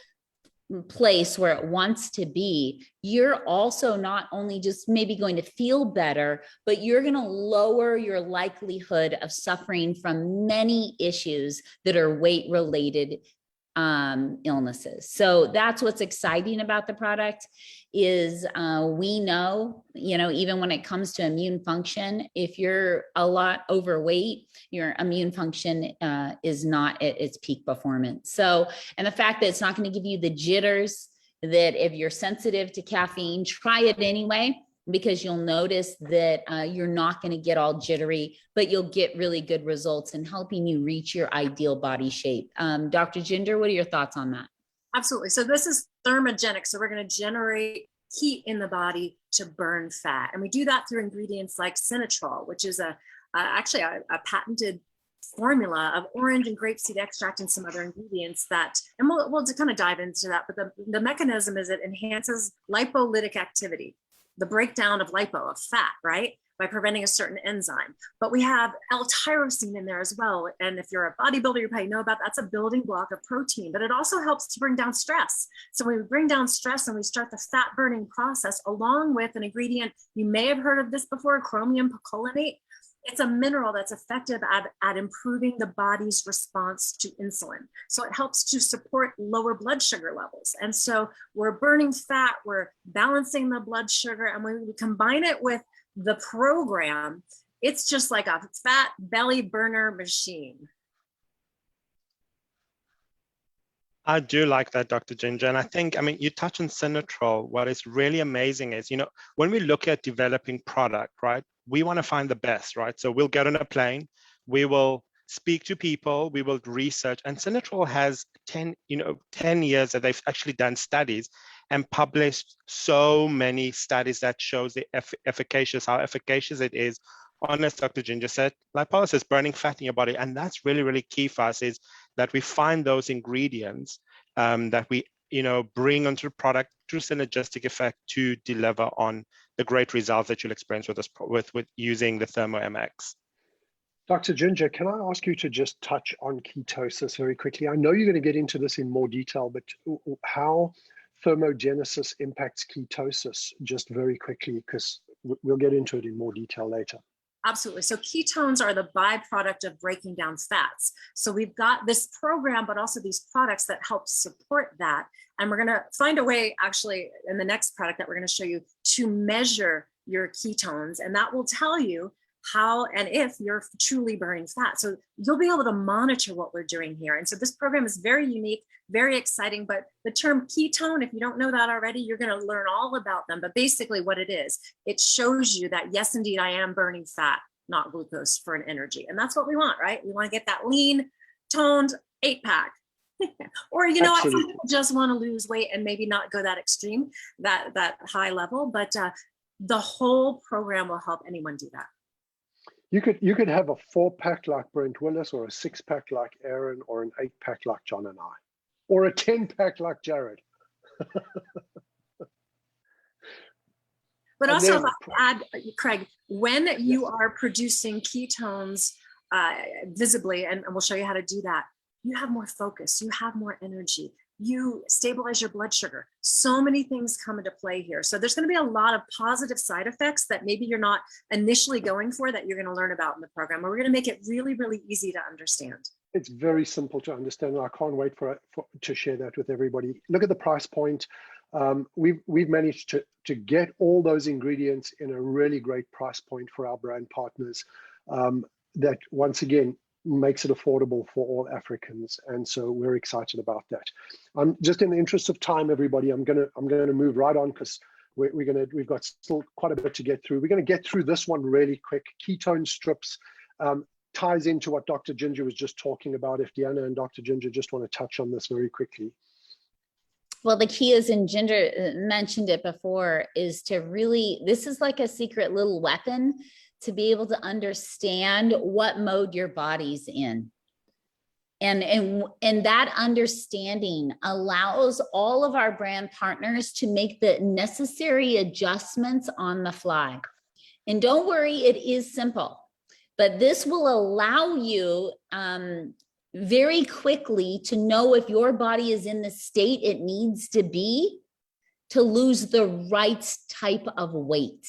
place where it wants to be. You're also not only just maybe going to feel better, but you're going to lower your likelihood of suffering from many issues that are weight related illnesses. So that's what's exciting about the product is we know, even when it comes to immune function, if you're a lot overweight, your immune function is not at its peak performance. So, and the fact that it's not going to give you the jitters, that if you're sensitive to caffeine, try it anyway, because you'll notice that you're not going to get all jittery, but you'll get really good results in helping you reach your ideal body shape. Dr. Ginger, what are your thoughts on that? Absolutely. So this is thermogenic. So we're going to generate heat in the body to burn fat. And we do that through ingredients like Sinatrol, which is actually a patented formula of orange and grapeseed extract and some other ingredients that, and we'll kind of dive into that, but the mechanism is it enhances lipolytic activity, the breakdown of lipo, of fat, right? By preventing a certain enzyme. But we have L-tyrosine in there as well. And if you're a bodybuilder, you probably know about that's a building block of protein, but it also helps to bring down stress. So when we bring down stress and we start the fat burning process, along with an ingredient, you may have heard of this before, Chromium Picolinate. It's a mineral that's effective at improving the body's response to insulin. So it helps to support lower blood sugar levels. And so we're burning fat, we're balancing the blood sugar, and when we combine it with the program, it's just like a fat belly burner machine. I do like that, Dr. Ginger. And I think, I mean, you touch on Synatrol. What is really amazing is, you know, when we look at developing product, right, we want to find the best, right? So we'll get on a plane, we will speak to people, we will research, and Synatrol has 10 years that they've actually done studies and published so many studies that shows the how efficacious it is on, as Dr. Ginger said, lipolysis, burning fat in your body. And that's really, really key for us, is that we find those ingredients that we, bring onto the product through synergistic effect to deliver on the great results that you'll experience with this, with using the Therma MX. Dr. Ginger, can I ask you to just touch on ketosis very quickly? I know you're going to get into this in more detail, but how thermogenesis impacts ketosis, just very quickly, because we'll get into it in more detail later. Absolutely. So ketones are the byproduct of breaking down fats. So we've got this program, but also these products that help support that. And we're going to find a way, actually, in the next product that we're going to show you, to measure your ketones. And that will tell you how and if you're truly burning fat. So you'll be able to monitor what we're doing here. And so this program is very unique, very exciting, but the term ketone, if you don't know that already, you're going to learn all about them. But basically what it is, it shows you that, yes, indeed, I am burning fat, not glucose, for an energy. And that's what we want, right? We want to get that lean, toned 8-pack. Or, some people just want to lose weight and maybe not go that extreme, that high level, but the whole program will help anyone do that. You could have a 4-pack like Brent Willis, or a 6-pack like Aaron, or an 8-pack like John and I, or a 10-pack like Jared. But and also, if I add, Craig, when you are producing ketones visibly, and we'll show you how to do that, you have more focus, you have more energy, you stabilize your blood sugar. So many things come into play here. So there's going to be a lot of positive side effects that maybe you're not initially going for, that you're going to learn about in the program. And we're going to make it really, really easy to understand. It's very simple to understand. And I can't wait to share that with everybody. Look at the price point. We've managed to get all those ingredients in a really great price point for our brand partners. That, once again, makes it affordable for all Africans, and so we're excited about that. Just in the interest of time, everybody, I'm gonna move right on, because we've got still quite a bit to get through. We're gonna get through this one really quick. Ketone strips ties into what Dr. Ginger was just talking about. If Deanna and Dr. Ginger just want to touch on this very quickly. Well, the key is, and Ginger mentioned it before, is to really, this is like a secret little weapon to be able to understand what mode your body's in. And that understanding allows all of our brand partners to make the necessary adjustments on the fly. And don't worry, it is simple, but this will allow you very quickly to know if your body is in the state it needs to be to lose the right type of weight.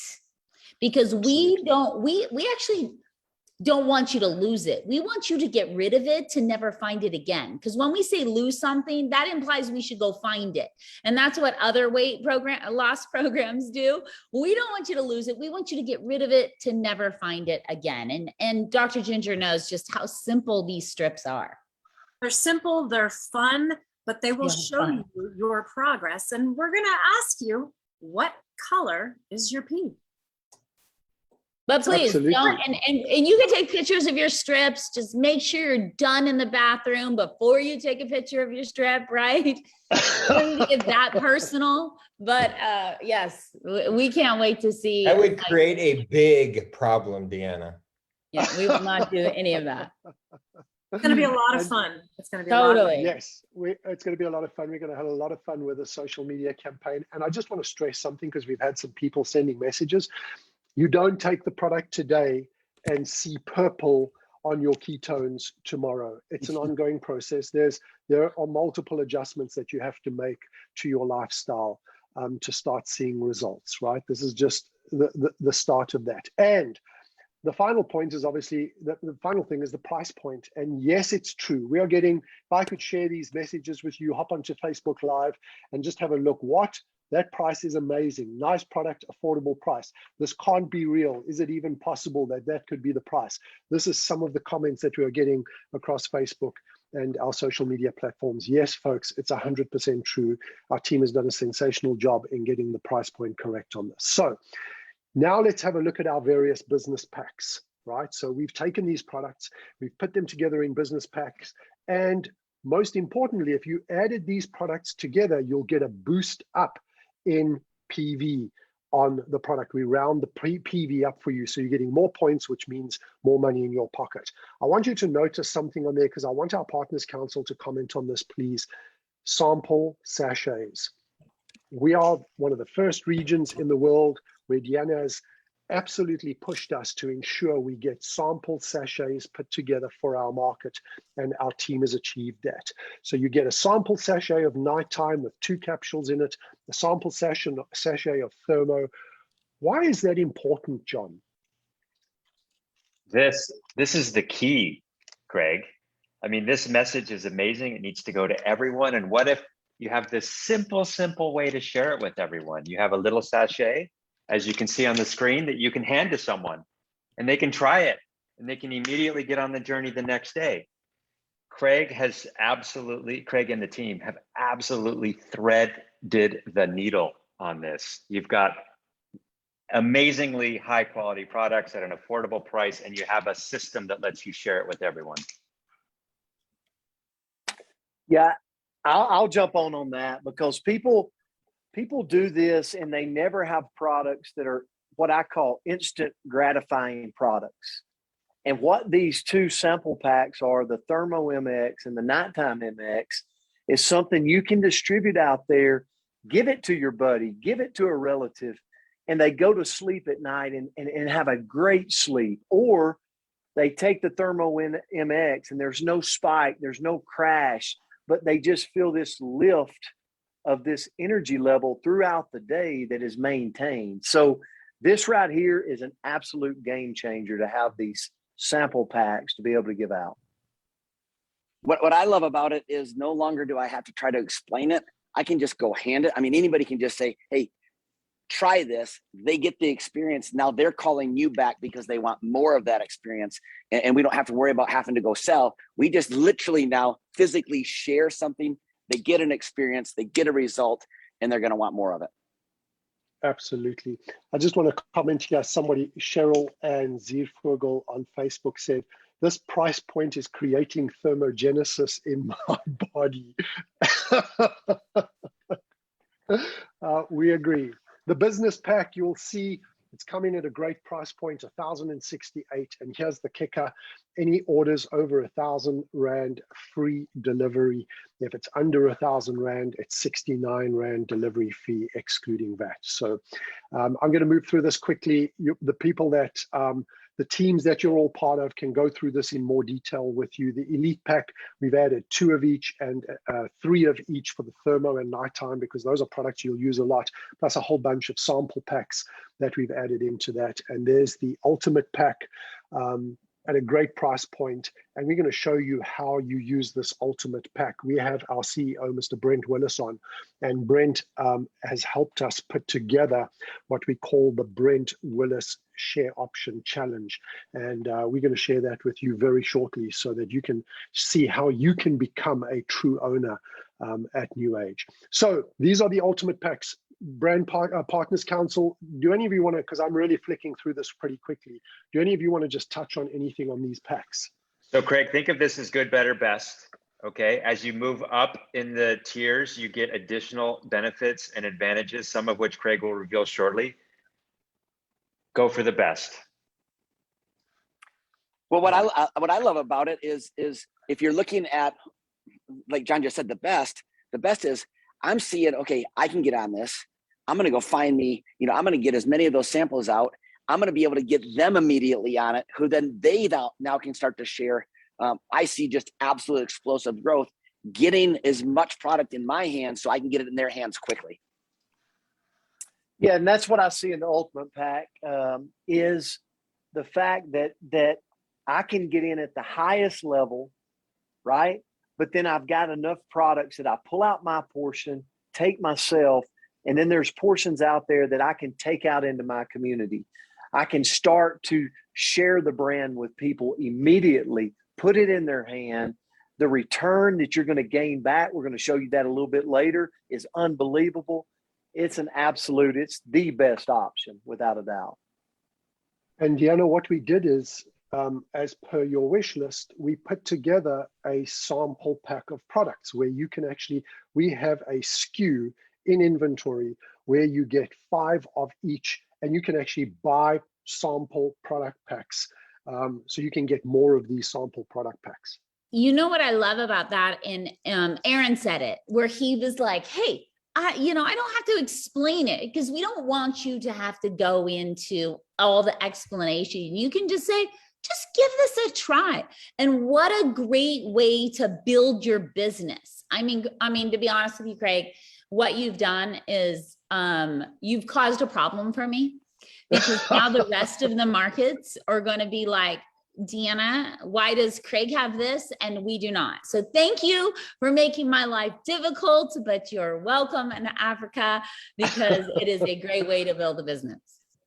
Because we actually don't want you to lose it. We want you to get rid of it to never find it again. Because when we say lose something, that implies we should go find it. And that's what other weight loss programs do. We don't want you to lose it. We want you to get rid of it to never find it again. And Dr. Ginger knows just how simple these strips are. They're simple, they're fun, but they will show you your progress. And we're going to ask you, what color is your pee? But please don't, and you can take pictures of your strips. Just make sure you're done in the bathroom before you take a picture of your strip, right? Don't get that personal, but yes, we can't wait to see. That would create a big problem, Deanna. Yeah, we will not do any of that. It's going to be a lot of fun. It's going to be totally. Yes, it's going to be a lot of fun. We're going to have a lot of fun with the social media campaign. And I just want to stress something, because we've had some people sending messages. You don't take the product today and see purple on your ketones tomorrow. It's an ongoing process. There are multiple adjustments that you have to make to your lifestyle to start seeing results, right? This is just the start of that. And the final point is obviously, the final thing is the price point. And yes, it's true. We are getting, if I could share these messages with you, hop onto Facebook Live and just have a look. That price is amazing. Nice product, affordable price. This can't be real. Is it even possible that that could be the price? This is some of the comments that we are getting across Facebook and our social media platforms. Yes, folks, it's 100% true. Our team has done a sensational job in getting the price point correct on this. So now let's have a look at our various business packs, right? So we've taken these products, we've put them together in business packs, and most importantly, if you added these products together, you'll get a boost up in PV on the product. We round the PV up for you, so you're getting more points, which means more money in your pocket. I want you to notice something on there because I want our Partners Council to comment on this, please. Sample sachets. We are one of the first regions in the world where Deanna has absolutely pushed us to ensure we get sample sachets put together for our market, and our team has achieved that. So you get a sample sachet of nighttime with 2 capsules in it, a sample sachet of Thermo. Why is that important, John? This is the key, Craig. I mean, this message is amazing. It needs to go to everyone. And what if you have this simple way to share it with everyone? You have a little sachet, as you can see on the screen, that you can hand to someone and they can try it and they can immediately get on the journey the next day. Craig and the team have absolutely threaded the needle on this. You've got amazingly high quality products at an affordable price, and you have a system that lets you share it with everyone. Yeah, I'll jump on that because people do this and they never have products that are what I call instant gratifying products. And what these 2 sample packs are, the Thermo MX and the Nighttime MX, is something you can distribute out there, give it to your buddy, give it to a relative, and they go to sleep at night and have a great sleep. Or they take the Thermo MX and there's no spike, there's no crash, but they just feel this lift of this energy level throughout the day that is maintained. So this right here is an absolute game changer to have these sample packs to be able to give out. What I love about it is no longer do I have to try to explain it. I can just go hand it. I mean, anybody can just say, hey, try this. They get the experience. Now they're calling you back because they want more of that experience. And we don't have to worry about having to go sell. We just literally now physically share something. They get an experience, they get a result, and they're going to want more of it. Absolutely. I just want to comment here. Somebody, Cheryl and Ziervogel on Facebook said, this price point is creating thermogenesis in my body. We agree. The business pack, you'll see it's coming at a great price point, 1,068. And here's the kicker. Any orders over 1,000 Rand, free delivery. If it's under 1,000 Rand, it's 69 Rand delivery fee, excluding VAT. So I'm going to move through this quickly. The people that, the teams that you're all part of can go through this in more detail with you. The Elite Pack, we've added 2 of each and 3 of each for the Thermo and Nighttime, because those are products you'll use a lot, plus a whole bunch of sample packs that we've added into that. And there's the Ultimate Pack at a great price point, and we're going to show you how you use this Ultimate Pack. We have our CEO, Mr. Brent Willis, on, and Brent has helped us put together what we call the Brent Willis Share Option Challenge, and we're going to share that with you very shortly so that you can see how you can become a true owner at NewAge. So these are the Ultimate Packs. Brand Partners Council, do any of you want to, because I'm really flicking through this pretty quickly, do any of you want to just touch on anything on these packs? So Craig, think of this as good, better, best. Okay, as you move up in the tiers, you get additional benefits and advantages, some of which Craig will reveal shortly. Go for the best. Well, what I love about it is if you're looking at, like John just said, the best is I'm seeing, okay, I can get on this. I'm going to go find me, I'm going to get as many of those samples out. I'm going to be able to get them immediately on it, who then they now can start to share. I see just absolute explosive growth, getting as much product in my hands so I can get it in their hands quickly. Yeah, and that's what I see in the Ultimate Pack is the fact that I can get in at the highest level, right? But then I've got enough products that I pull out my portion, take myself, and then there's portions out there that I can take out into my community. I can start to share the brand with people immediately, put it in their hand. The return that you're going to gain back, we're going to show you that a little bit later, is unbelievable. It's the best option without a doubt. And Deanna, what we did is, as per your wish list, we put together a sample pack of products where you can actually, we have a SKU in inventory where you get 5 of each, and you can actually buy sample product packs. So you can get more of these sample product packs. You know what I love about that? And Aaron said it, where he was like, hey, I don't have to explain it, because we don't want you to have to go into all the explanation. You can just say, just give this a try. And what a great way to build your business. I mean, to be honest with you, Craig, what you've done is you've caused a problem for me, because now the rest of the markets are going to be like, Deanna, why does Craig have this and we do not? So thank you for making my life difficult, but you're welcome in Africa, because it is a great way to build a business.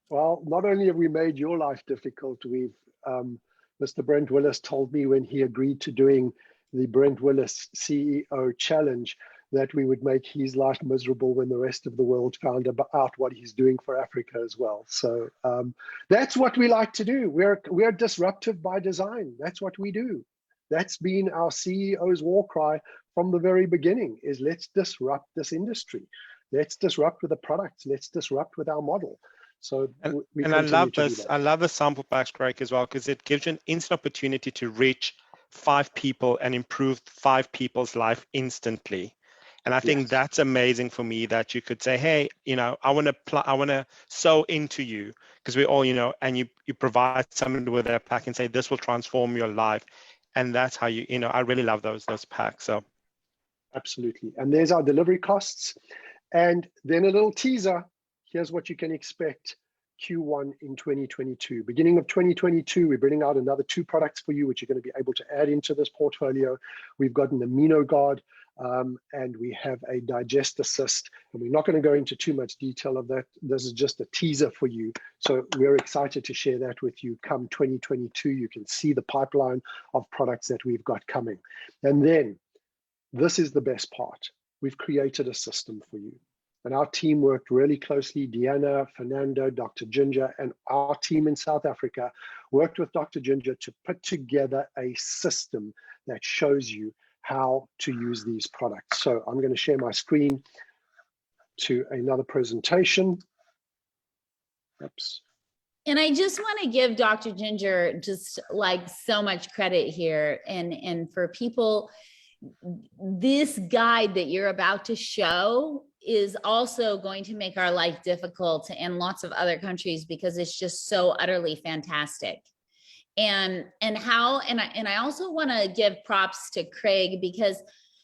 Well, not only have we made your life difficult, we've Mr. Brent Willis told me when he agreed to doing the Brent Willis CEO challenge that we would make his life miserable when the rest of the world found out what he's doing for Africa as well. So that's what we like to do. We're disruptive by design. That's what we do. That's been our CEO's war cry from the very beginning, is let's disrupt this industry. Let's disrupt with the products. Let's disrupt with our model. So and I love this. I love the sample packs, Craig, as well, because it gives you an instant opportunity to reach 5 people and improve 5 people's life instantly. And I think that's amazing for me, that you could say, hey, I want to sow into you, because we all, and you provide someone with a pack and say, this will transform your life. And that's how I really love those packs. So absolutely. And there's our delivery costs. And then a little teaser. Here's what you can expect Q1 in 2022. Beginning of 2022, we're bringing out another 2 products for you, which you're going to be able to add into this portfolio. We've got an amino guard, and we have a digest assist. And we're not going to go into too much detail of that. This is just a teaser for you. So we're excited to share that with you come 2022. You can see the pipeline of products that we've got coming. And then this is the best part. We've created a system for you. And our team worked really closely. Deanna, Fernando, Dr. Ginger, and our team in South Africa worked with Dr. Ginger to put together a system that shows you how to use these products. So I'm going to share my screen to another presentation. Oops. And I just want to give Dr. Ginger just like so much credit here. And for people, this guide that you're about to show is also going to make our life difficult in lots of other countries, because it's just so utterly fantastic. And I also want to give props to Craig, because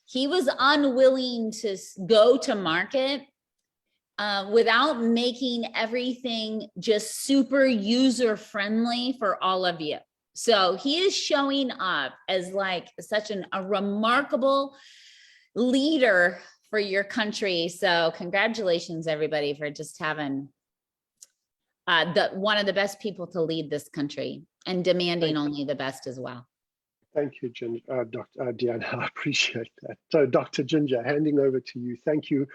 he was unwilling to go to market without making everything just super user friendly for all of you. So he is showing up as like such a remarkable leader for your country. So congratulations, everybody, for just having one of the best people to lead this country, and demanding only the best as well. Thank you, Dr. Deanna. I appreciate that. So Dr. Ginger, handing over to you. Thank you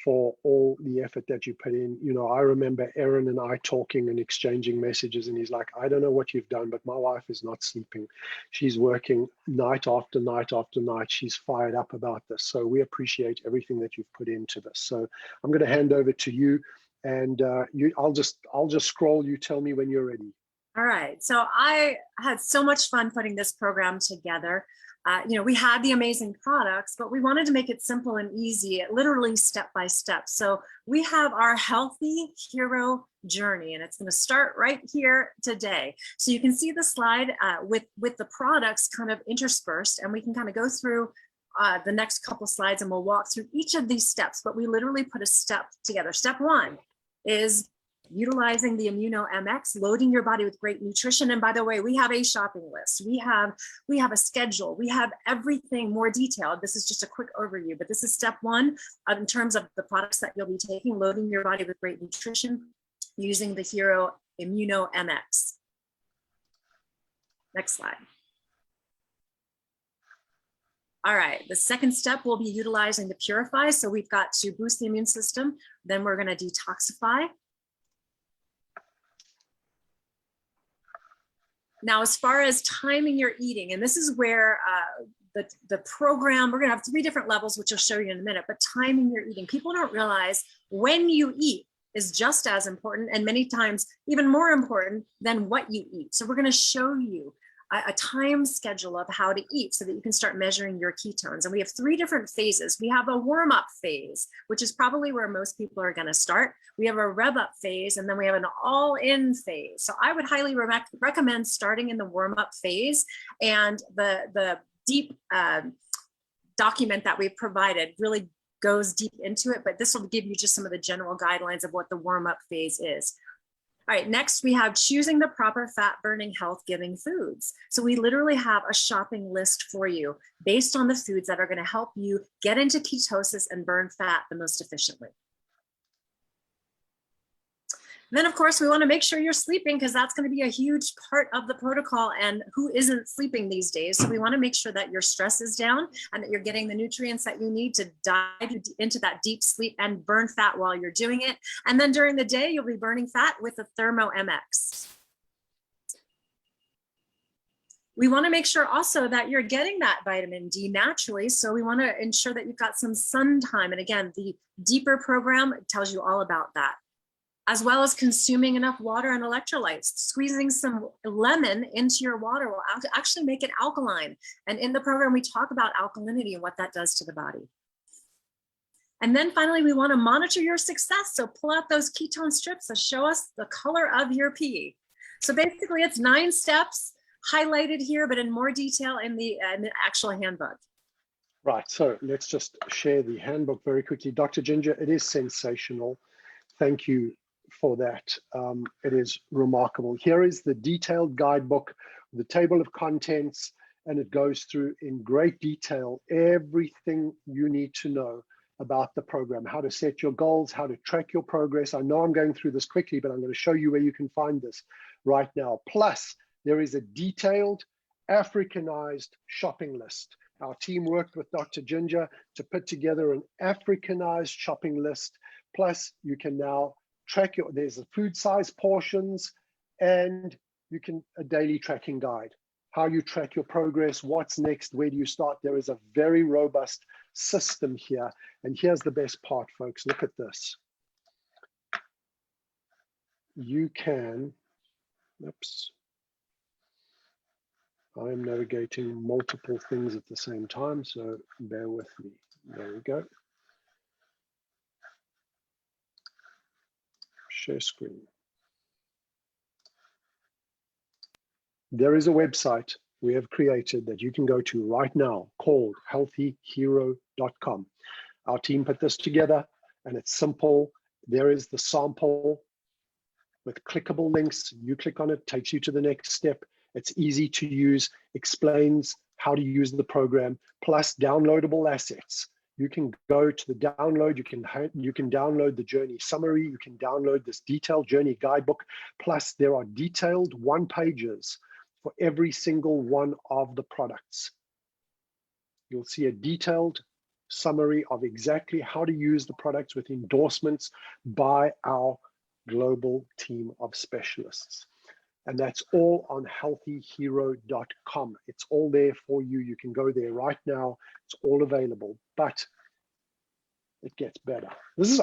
for all the effort that you put in. I remember Aaron and I talking and exchanging messages, and he's like, I don't know what you've done, but my wife is not sleeping. She's working night after night after night. She's fired up about this. So we appreciate everything that you've put into this. So I'm going to hand over to you, and I'll just scroll. You tell me when you're ready. All right. So I had so much fun putting this program together. We had the amazing products, but we wanted to make it simple and easy, literally step by step. So we have our healthy hero journey, and it's going to start right here today. So you can see the slide with the products kind of interspersed, and we can kind of go through the next couple slides, and we'll walk through each of these steps, but we literally put a step together. Step 1 is utilizing the Immuno MX, loading your body with great nutrition. And by the way, we have a shopping list. We have a schedule. We have everything more detailed. This is just a quick overview, but this is step one in terms of the products that you'll be taking, loading your body with great nutrition using the HiRO Immuno MX. Next slide. All right, the second step will be utilizing the Purify. So we've got to boost the immune system. Then we're going to detoxify. Now, as far as timing your eating, and this is where the program, we're going to have 3 different levels, which I'll show you in a minute, but timing your eating. People don't realize when you eat is just as important, and many times even more important than what you eat. So we're going to show you a time schedule of how to eat so that you can start measuring your ketones. And we have 3 different phases. We have a warm-up phase, which is probably where most people are going to start. We have a rev-up phase, and then we have an all-in phase. So I would highly recommend starting in the warm-up phase, and the deep document that we've provided really goes deep into it, but this will give you just some of the general guidelines of what the warm-up phase is. All right, next we have choosing the proper fat-burning, health-giving foods. So we literally have a shopping list for you based on the foods that are going to help you get into ketosis and burn fat the most efficiently. Then, of course, we want to make sure you're sleeping, because that's going to be a huge part of the protocol, and who isn't sleeping these days? So we want to make sure that your stress is down and that you're getting the nutrients that you need to dive into that deep sleep and burn fat while you're doing it. And then during the day, you'll be burning fat with the Therma MX. We want to make sure also that you're getting that vitamin D naturally. So we want to ensure that you've got some sun time. And again, the deeper program tells you all about that, as well as consuming enough water and electrolytes. Squeezing some lemon into your water will actually make it alkaline. And in the program, we talk about alkalinity and what that does to the body. And then finally, we want to monitor your success. So pull out those ketone strips to show us the color of your pee. So basically, it's 9 steps highlighted here, but in more detail in the actual handbook. Right, so let's just share the handbook very quickly. Dr. Ginger, it is sensational. Thank you for that. It is remarkable. Here is the detailed guidebook, the table of contents, and it goes through in great detail everything you need to know about the program, how to set your goals, how to track your progress. I know I'm going through this quickly, but I'm going to show you where you can find this right now. Plus, there is a detailed Africanized shopping list. Our team worked with Dr. Ginger to put together an Africanized shopping list. Plus, you can now track there's a food size portions, and you can a daily tracking guide, how you track your progress, what's next, where do you start. There is a very robust system here. And here's the best part, folks. Look at this. You can, oops. I am navigating multiple things at the same time, so bear with me. There we go. Share screen. There is a website we have created that you can go to right now called healthyhero.com. Our team put this together, and it's simple. There is the sample with clickable links. You click on it, takes you to the next step. It's easy to use, explains how to use the program, plus downloadable assets. You can go to the download, you can download the journey summary, you can download this detailed journey guidebook, plus there are detailed 1-pagers for every single one of the products. You'll see a detailed summary of exactly how to use the products with endorsements by our global team of specialists. And that's all on healthyhero.com. It's all there for you. You can go there right now. It's all available, but it gets better.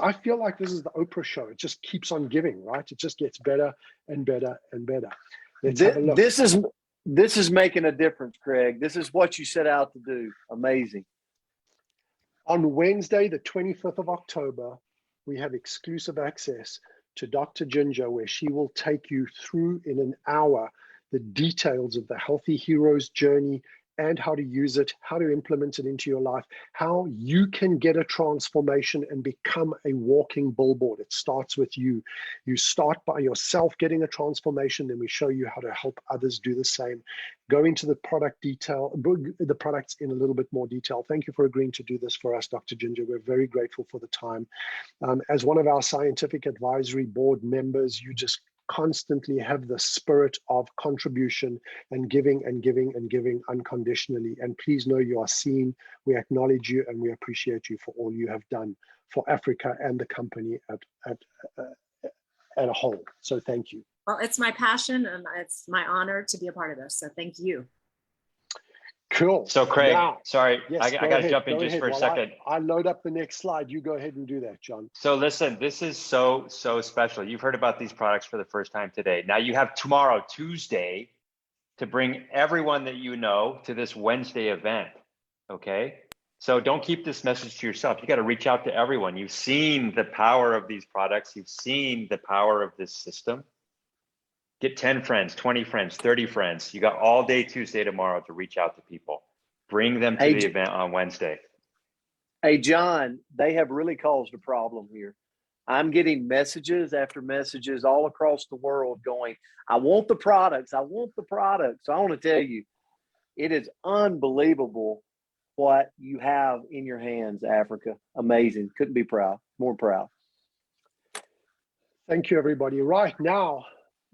I feel like this is the Oprah show. It just keeps on giving, right? It just gets better and better and better. Let's have a look. This is making a difference, Craig. This is what you set out to do. Amazing. On Wednesday, the 25th of October, we have exclusive access to Dr. Ginger, where she will take you through in an hour the details of the Healthy Heroes journey and how to use it, how to implement it into your life, how you can get a transformation and become a walking billboard. It starts with you. You start by yourself getting a transformation, then we show you how to help others do the same. Go into the product detail, the products in a little bit more detail. Thank you for agreeing to do this for us, Dr. Ginger. We're very grateful for the time. As one of our scientific advisory board members, you just constantly have the spirit of contribution and giving and giving and giving unconditionally. And please know you are seen. We acknowledge you and we appreciate you for all you have done for Africa and the company at a whole. So thank you. Well, it's my passion and it's my honor to be a part of this. So thank you. Cool. So Craig, now, sorry, yes, I got to jump in just for a second. I load up the next slide. You go ahead and do that, John. So listen, this is so special. You've heard about these products for the first time today. Now you have tomorrow, Tuesday, to bring everyone that you know to this Wednesday event, okay? So don't keep this message to yourself. You got to reach out to everyone. You've seen the power of these products. You've seen the power of this system. Get 10 friends, 20 friends, 30 friends. You got all day Tuesday tomorrow to reach out to people. Bring them to the event on Wednesday. Hey, John, they have really caused a problem here. I'm getting messages after messages all across the world going, I want the products. I want the products. So I want to tell you, it is unbelievable what you have in your hands, Africa. Amazing. Couldn't be more proud. Thank you, everybody. Right now,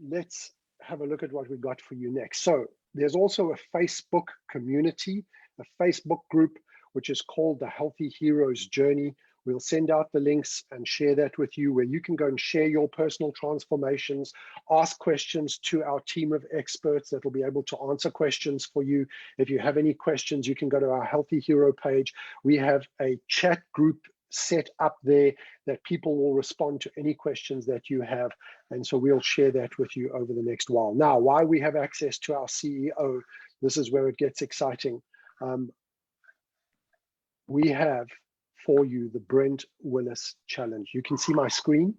let's have a look at what we've got for you next. So there's also a Facebook community, a Facebook group, which is called the Healthy Heroes Journey. We'll send out the links and share that with you, where you can go and share your personal transformations, ask questions to our team of experts that will be able to answer questions for you. If you have any questions, you can go to our Healthy Hero page. We have a chat group set up there that people will respond to any questions that you have. And so we'll share that with you over the next while. Now, why we have access to our CEO, this is where it gets exciting. We have for you the Brent Willis Challenge. You can see my screen.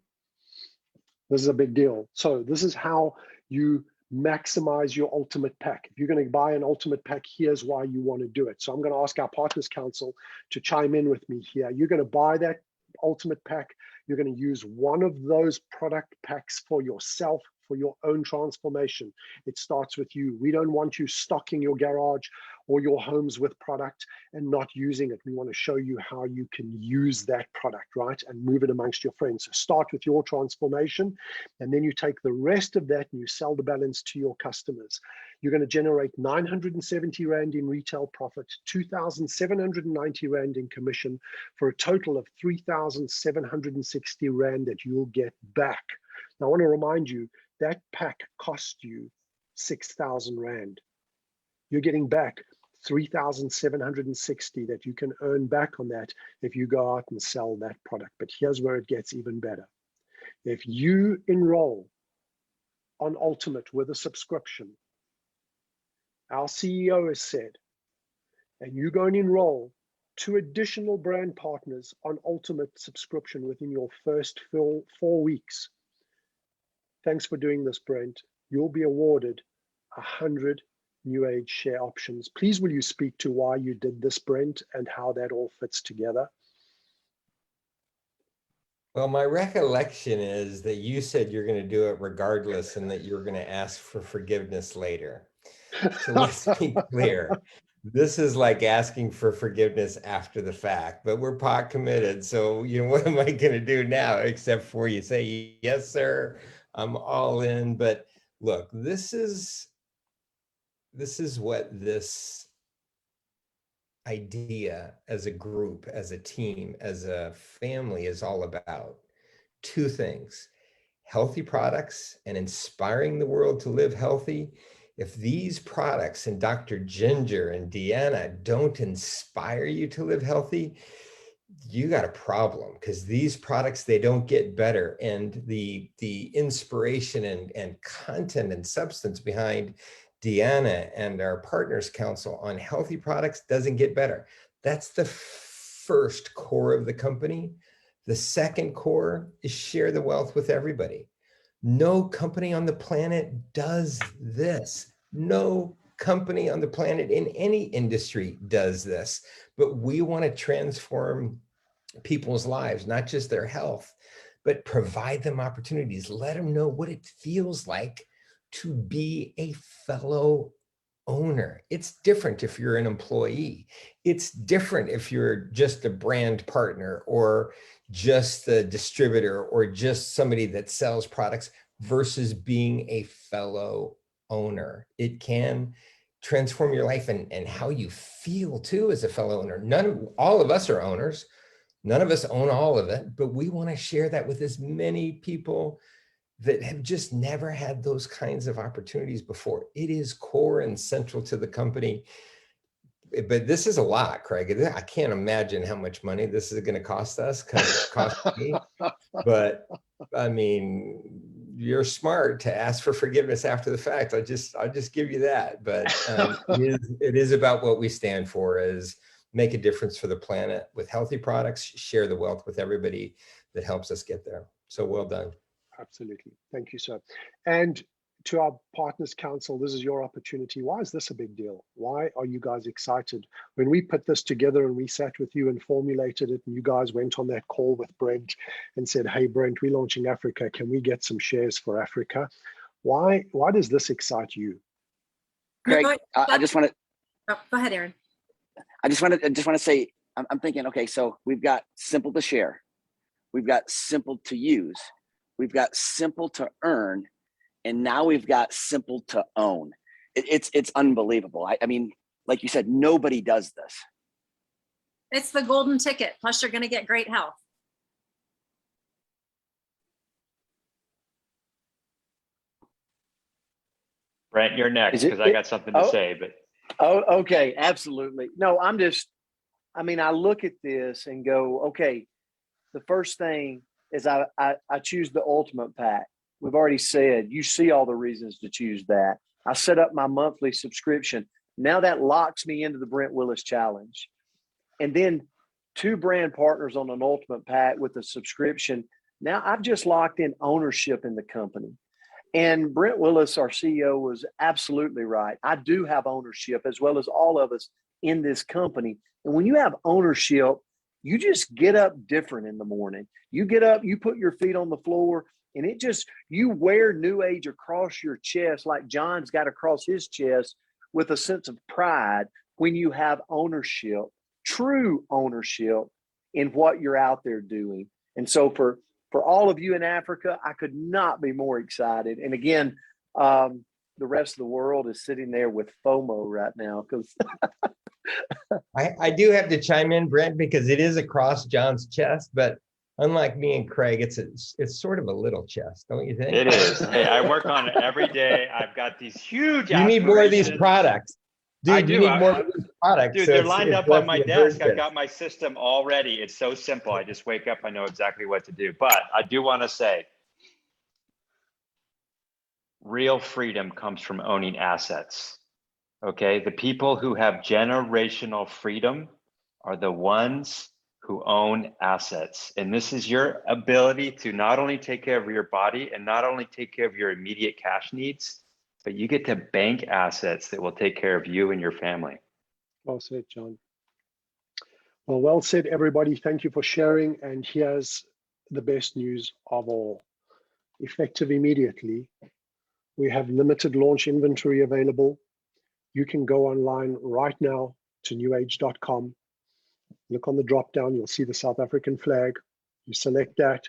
This is a big deal. So this is how you maximize your ultimate pack. If you're going to buy an ultimate pack, here's why you want to do it. So I'm going to ask our Partners Council to chime in with me here. You're going to buy that ultimate pack. You're going to use one of those product packs for yourself, for your own transformation. It starts with you. We don't want you stocking your garage or your homes with product and not using it. We want to show you how you can use that product, right? And move it amongst your friends. So start with your transformation, and then you take the rest of that and you sell the balance to your customers. You're going to generate 970 Rand in retail profit, 2,790 Rand in commission, for a total of 3,760 Rand that you'll get back. Now, I want to remind you, that pack cost you 6,000 Rand. You're getting back 3,760 that you can earn back on that if you go out and sell that product. But here's where it gets even better. If you enroll on Ultimate with a subscription, our CEO has said, and you go and enroll 2 additional brand partners on Ultimate subscription within your first 4 weeks. Thanks for doing this, Brent. You'll be awarded 100 NewAge share options. Please, will you speak to why you did this, Brent, and how that all fits together? Well, my recollection is that you said you're going to do it regardless and that you're going to ask for forgiveness later. So let's be clear. This is like asking for forgiveness after the fact, but we're pot committed. So, you know, what am I going to do now except for you say, yes, sir, I'm all in. But look, this is what this idea as a group, as a team, as a family is all about. 2 things: healthy products and inspiring the world to live healthy. If these products and Dr. Ginger and Deanna don't inspire you to live healthy, you got a problem, because these products, they don't get better. And the inspiration and content and substance behind Deanna and our Partners Council on healthy products doesn't get better. That's the first core of the company. The second core is share the wealth with everybody. No company on the planet does this. No company on the planet in any industry does this, but we want to transform people's lives, not just their health, but provide them opportunities. Let them know what it feels like to be a fellow owner. It's different if you're an employee. It's different if you're just a brand partner or just a distributor or just somebody that sells products versus being a fellow owner. It can transform your life and how you feel too as a fellow owner. All of us are owners. None of us own all of it, but we want to share that with as many people that have just never had those kinds of opportunities before. It is core and central to the company. But this is a lot, Craig. I can't imagine how much money this is going to cost us, because it cost me. But I mean, you're smart to ask for forgiveness after the fact. I'll just give you that. But it is about what we stand for, is make a difference for the planet with healthy products, share the wealth with everybody that helps us get there. So well done. Absolutely. Thank you, sir. And to our Partners Council, this is your opportunity. Why is this a big deal? Why are you guys excited? When we put this together and we sat with you and formulated it, and you guys went on that call with Brent and said, hey, Brent, we're launching Africa. Can we get some shares for Africa? Why does this excite you? Craig, I just want to. Oh, go ahead, Aaron. I just want to say, I'm thinking, okay, so we've got simple to share. We've got simple to use. We've got simple to earn. And now we've got simple to own. It's unbelievable. I mean, like you said, nobody does this. It's the golden ticket. Plus, you're going to get great health. Brent, you're next, because I got something to say. But okay, absolutely. No, I mean, I look at this and go, okay, the first thing is I choose the ultimate pack. We've already said, you see all the reasons to choose that. I set up my monthly subscription. Now that locks me into the Brent Willis Challenge. And then 2 brand partners on an ultimate pack with a subscription. Now I've just locked in ownership in the company. And Brent Willis, our CEO, was absolutely right. I do have ownership, as well as all of us in this company. And when you have ownership, you just get up different in the morning. You get up, you put your feet on the floor, and you wear NewAge across your chest, like John's got across his chest, with a sense of pride when you have ownership, true ownership in what you're out there doing. And so for all of you in Africa, I could not be more excited. And again, the rest of the world is sitting there with FOMO right now, because I do have to chime in, Brent, because it is across John's chest, but unlike me and Craig, it's sort of a little chest, don't you think? It is. Hey, I work on it every day. I've got these huge. You need more of these products. Dude, I do. You need more of these products. Dude, so they're lined up on my desk. I've this. got my system all ready. It's so simple. I just wake up, I know exactly what to do. But I do want to say, real freedom comes from owning assets. Okay, the people who have generational freedom are the ones who own assets. And this is your ability to not only take care of your body and not only take care of your immediate cash needs, but you get to bank assets that will take care of you and your family. Well said, John. Well said, everybody. Thank you for sharing. And here's the best news of all. Effective immediately, we have limited launch inventory available. You can go online right now to newage.com. Look on the drop down, you'll see the South African flag. You select that,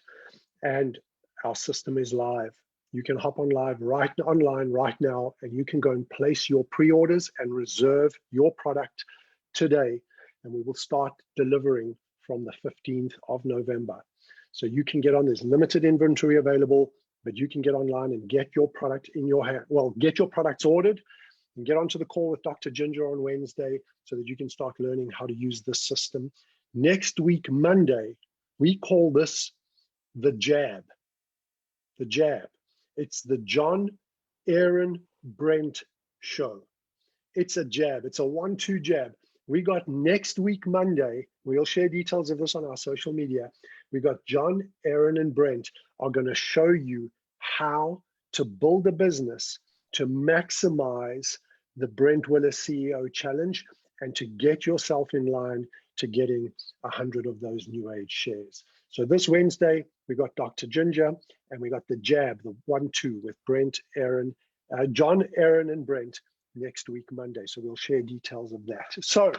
and our system is live. You can hop online right now, and you can go and place your pre-orders and reserve your product today. And we will start delivering from the 15th of November. So you can get on, there's limited inventory available, but you can get online and get your product in your hand. Well, get your products ordered and get onto the call with Dr. Ginger on Wednesday so that you can start learning how to use this system. Next week, Monday, we call this the jab. The jab. It's the John, Aaron, Brent show. It's a jab. It's a 1-2 jab. We got next week, Monday, we'll share details of this on our social media. We got John, Aaron, and Brent are going to show you how to build a business to maximize the Brent Willis CEO Challenge and to get yourself in line to getting 100 of those NewAge shares. So this Wednesday, we got Dr. Ginger and we got the jab, the 1-2 with Brent, Aaron, John, Aaron, and Brent next week, Monday. So we'll share details of that. So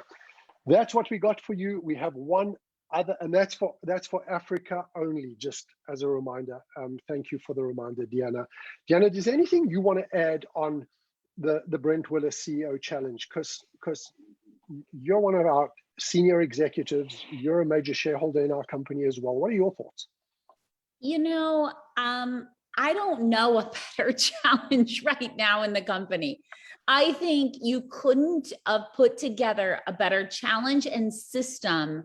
that's what we got for you. We have one other, and that's for Africa only, just as a reminder. Thank you for the reminder, Deanna. Deanna, is there anything you want to add on the Brent Willis CEO Challenge? Because you're one of our senior executives, you're a major shareholder in our company as well. What are your thoughts? You know, I don't know a better challenge right now in the company. I think you couldn't have put together a better challenge and system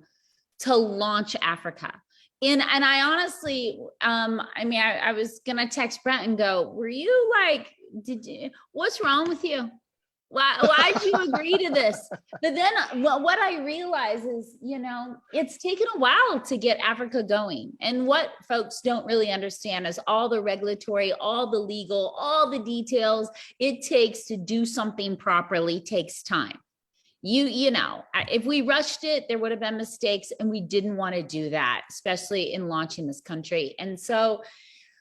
to launch Africa. And I honestly, I mean, I was gonna text Brent and go, were you like, what's wrong with you? Why'd you agree to this? But then what I realize is, you know, it's taken a while to get Africa going. And what folks don't really understand is all the regulatory, all the legal, all the details it takes to do something properly takes time. You know, if we rushed it, there would have been mistakes, and we didn't want to do that, especially in launching this country. And so,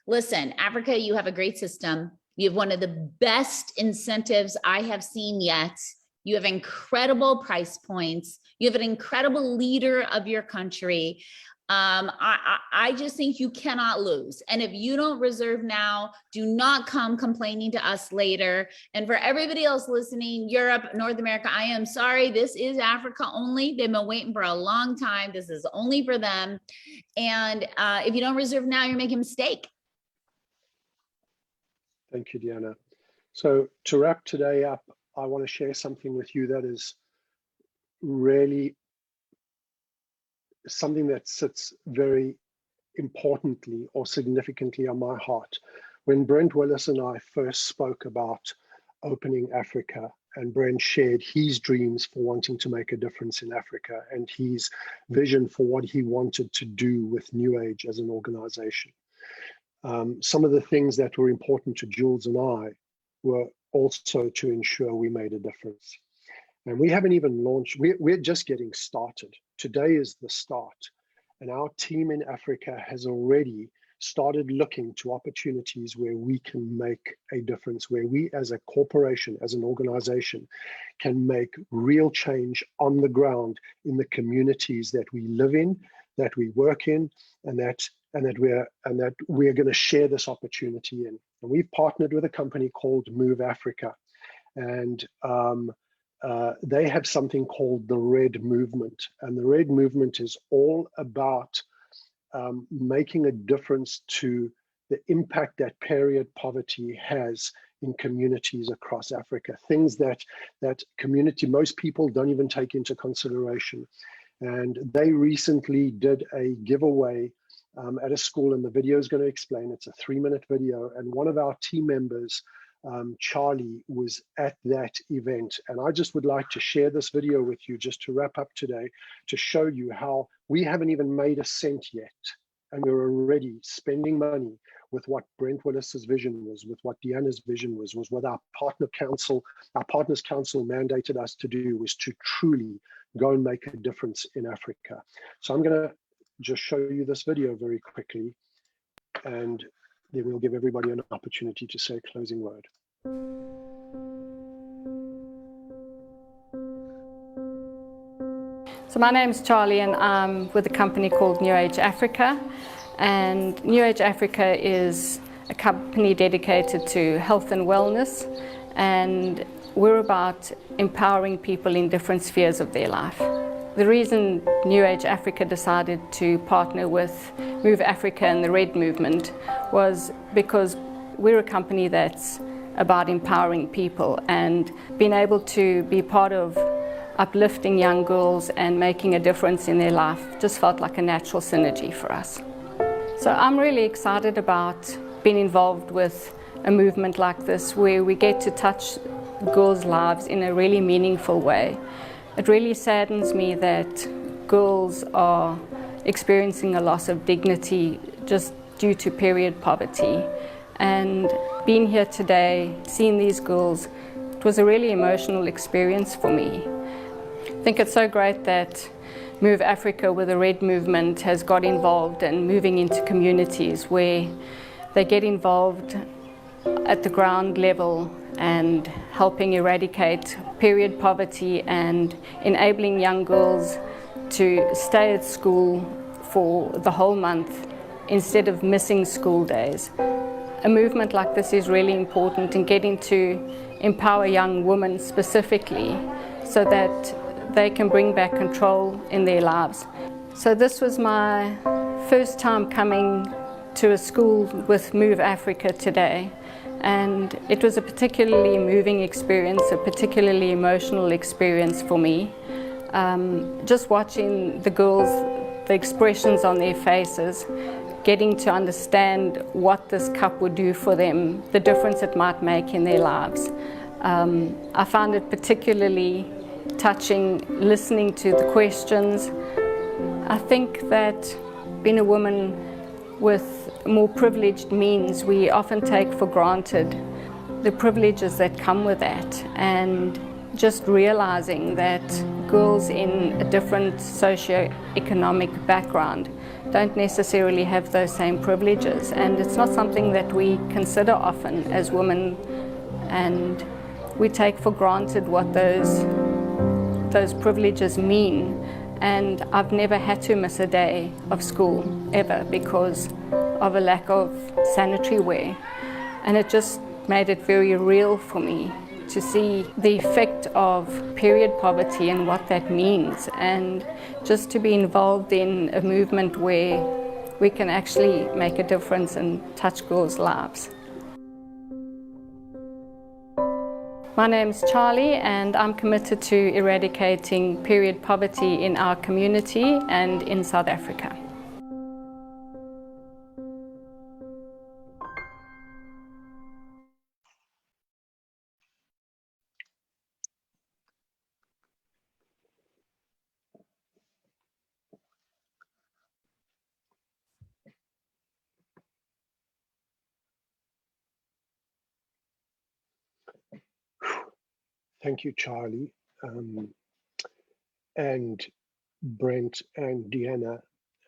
listen, Africa, you have a great system. You have one of the best incentives I have seen yet. You have incredible price points. You have an incredible leader of your country. I just think you cannot lose. And if you don't reserve now, do not come complaining to us later. And for everybody else listening, Europe, North America, I am sorry. This is Africa only. They've been waiting for a long time. This is only for them. And if you don't reserve now, you're making a mistake. Thank you, Deanna. So to wrap today up, I want to share something with you that is really something that sits very importantly or significantly on my heart. When Brent Willis and I first spoke about opening Africa, and Brent shared his dreams for wanting to make a difference in Africa and his vision for what he wanted to do with NewAge as an organization. Some of the things that were important to Jules and I were also to ensure we made a difference. And we haven't even launched, we're just getting started. Today is the start. And our team in Africa has already started looking to opportunities where we can make a difference, where we as a corporation, as an organization, can make real change on the ground in the communities that we live in, that we work in, and that we're going to share this opportunity in. And we've partnered with a company called Move Africa, and they have something called the Red Movement. And the Red Movement is all about making a difference to the impact that period poverty has in communities across Africa, things that most people don't even take into consideration. And they recently did a giveaway at a school, and the video is going to explain. It's a 3-minute video, and one of our team members, Charlie, was at that event. And I just would like to share this video with you just to wrap up today, to show you how we haven't even made a cent yet, and we're already spending money with what Brent Willis's vision was, with what Deanna's vision was what our partners council mandated us to do, was to truly go and make a difference in Africa. So I'm going to just show you this video very quickly, and then we'll give everybody an opportunity to say a closing word. So my name's Charlie, and I'm with a company called NewAge Africa. And NewAge Africa is a company dedicated to health and wellness, and we're about empowering people in different spheres of their life. The reason NewAge Africa decided to partner with Move Africa and the Red Movement was because we're a company that's about empowering people, and being able to be part of uplifting young girls and making a difference in their life just felt like a natural synergy for us. So I'm really excited about being involved with a movement like this, where we get to touch girls' lives in a really meaningful way. It really saddens me that girls are experiencing a loss of dignity just due to period poverty. And being here today, seeing these girls it was a really emotional experience for me. I think it's so great that Move Africa with the Red Movement has got involved and moving into communities where they get involved at the ground level and helping eradicate period poverty and enabling young girls to stay at school for the whole month instead of missing school days. A movement like this is really important in getting to empower young women specifically so that they can bring back control in their lives. So this was my first time coming to a school with Move Africa today, and it was a particularly moving experience, a particularly emotional experience for me. Just watching the girls, the expressions on their faces, getting to understand what this cup would do for them, the difference it might make in their lives. I found it particularly touching, listening to the questions. I think that being a woman with more privileged means, we often take for granted the privileges that come with that, and just realizing that girls in a different socio-economic background don't necessarily have those same privileges, and it's not something that we consider often as women, and we take for granted what those privileges mean. And I've never had to miss a day of school ever because of a lack of sanitary wear, and it just made it very real for me to see the effect of period poverty and what that means, and just to be involved in a movement where we can actually make a difference and touch girls' lives. My name's Charlie, and I'm committed to eradicating period poverty in our community and in South Africa. Thank you, Charlie. And Brent and Deanna,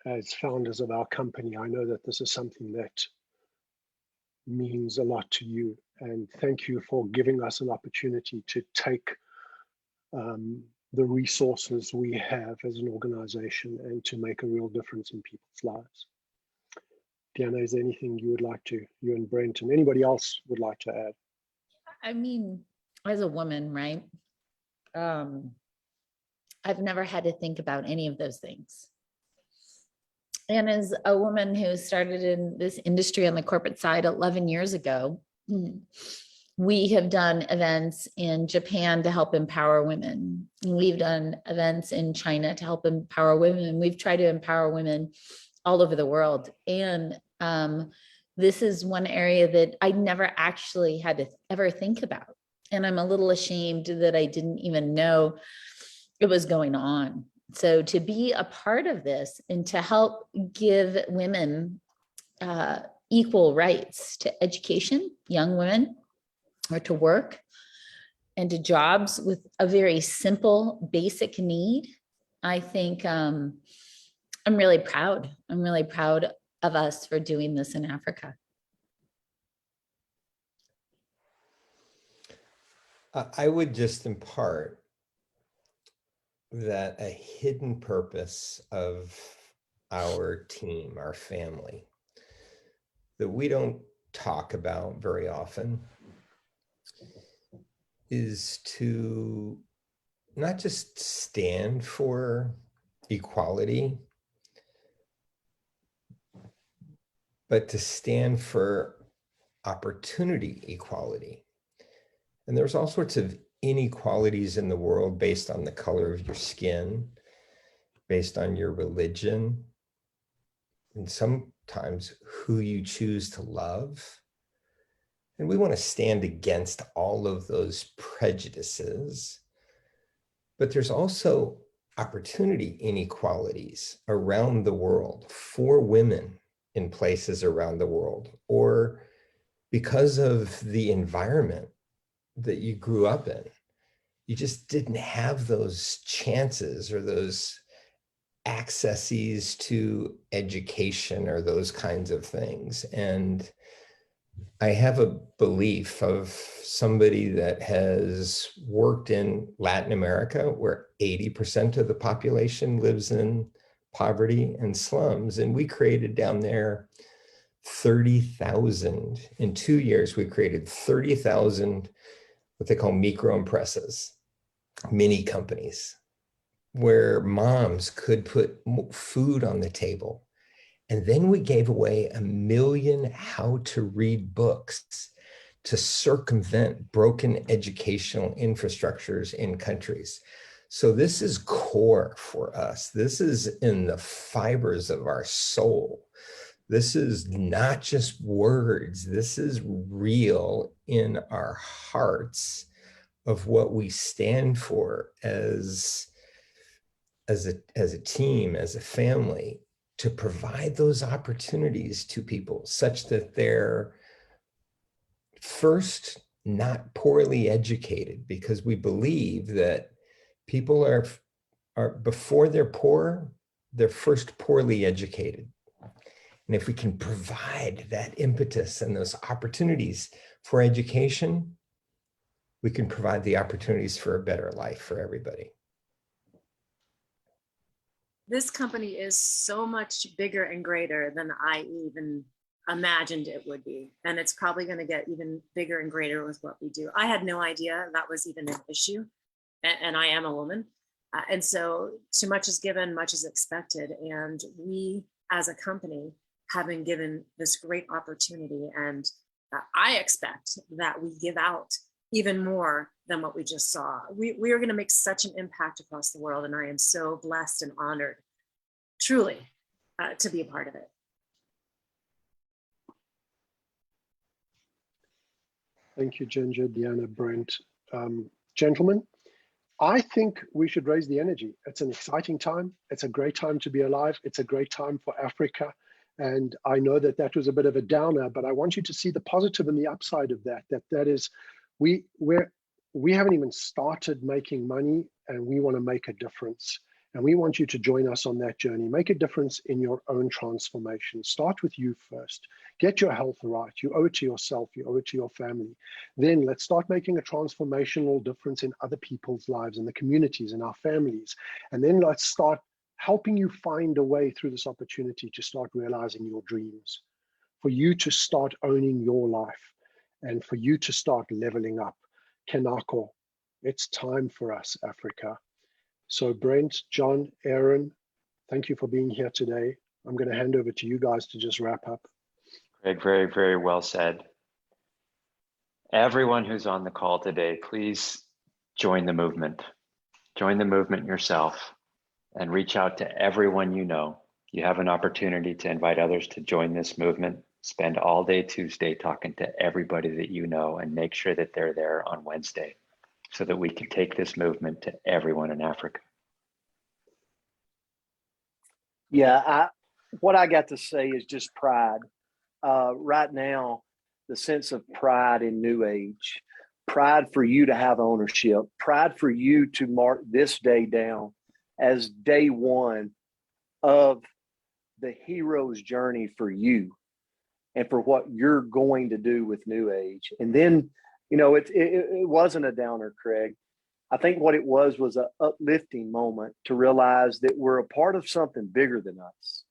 as founders of our company, I know that this is something that means a lot to you. And thank you for giving us an opportunity to take the resources we have as an organization and to make a real difference in people's lives. Deanna, is there anything you would like to, you and Brent and anybody else would like to add? I mean, as a woman, right? I've never had to think about any of those things. And as a woman who started in this industry on the corporate side 11 years ago, we have done events in Japan to help empower women. We've done events in China to help empower women. We've tried to empower women all over the world. And this is one area that I never actually had to ever think about. And I'm a little ashamed that I didn't even know it was going on. So to be a part of this and to help give women equal rights to education, young women, or to work and to jobs with a very simple, basic need, I think I'm really proud. I'm really proud of us for doing this in Africa. I would just impart that a hidden purpose of our team, our family, that we don't talk about very often is to not just stand for equality, but to stand for opportunity equality. And there's all sorts of inequalities in the world based on the color of your skin, based on your religion, and sometimes who you choose to love. And we want to stand against all of those prejudices. But there's also opportunity inequalities around the world for women in places around the world, or because of the environment that you grew up in. You just didn't have those chances or those accesses to education or those kinds of things. And I have a belief of somebody that has worked in Latin America, where 80% of the population lives in poverty and slums. And we created down there 30,000. In 2 years, we created 30,000 what they call microempresas, mini companies, where moms could put food on the table. And then we gave away 1 million how-to-read books to circumvent broken educational infrastructures in countries. So this is core for us. This is in the fibers of our soul. This is not just words. This is real in our hearts of what we stand for as a team, as a family, to provide those opportunities to people such that they're first not poorly educated, because we believe that people are before they're poor, they're first poorly educated. And if we can provide that impetus and those opportunities for education, we can provide the opportunities for a better life for everybody. This company is so much bigger and greater than I even imagined it would be. And it's probably going to get even bigger and greater with what we do. I had no idea that was even an issue. And I am a woman. And so too much is given, much is expected. And we as a company have been given this great opportunity. And I expect that we give out even more than what we just saw. We are going to make such an impact across the world. And I am so blessed and honored, truly, to be a part of it. Thank you, Ginger, Deanna, Brent. Gentlemen, I think we should raise the energy. It's an exciting time. It's a great time to be alive. It's a great time for Africa. And I know that that was a bit of a downer, but I want you to see the positive and the upside of that. That is, we haven't even started making money, and we want to make a difference. And we want you to join us on that journey. Make a difference in your own transformation. Start with you first. Get your health right. You owe it to yourself. You owe it to your family. Then let's start making a transformational difference in other people's lives, in the communities, in our families. And then let's start helping you find a way through this opportunity to start realizing your dreams, for you to start owning your life, and for you to start leveling up. Kenako, it's time for us, Africa. So Brent, John, Aaron, thank you for being here today. I'm going to hand over to you guys to just wrap up. Greg, very, very well said. Everyone who's on the call today, please join the movement. Join the movement yourself and reach out to everyone you know. You have an opportunity to invite others to join this movement. Spend all day Tuesday talking to everybody that you know, and make sure that they're there on Wednesday, so that we can take this movement to everyone in Africa. Yeah, what I got to say is just pride. Right now, the sense of pride in NewAge, pride for you to have ownership, pride for you to mark this day down as day one of the hero's journey for you and for what you're going to do with NewAge. And then, you know, it wasn't a downer, Craig. I think what it was an uplifting moment to realize that we're a part of something bigger than us.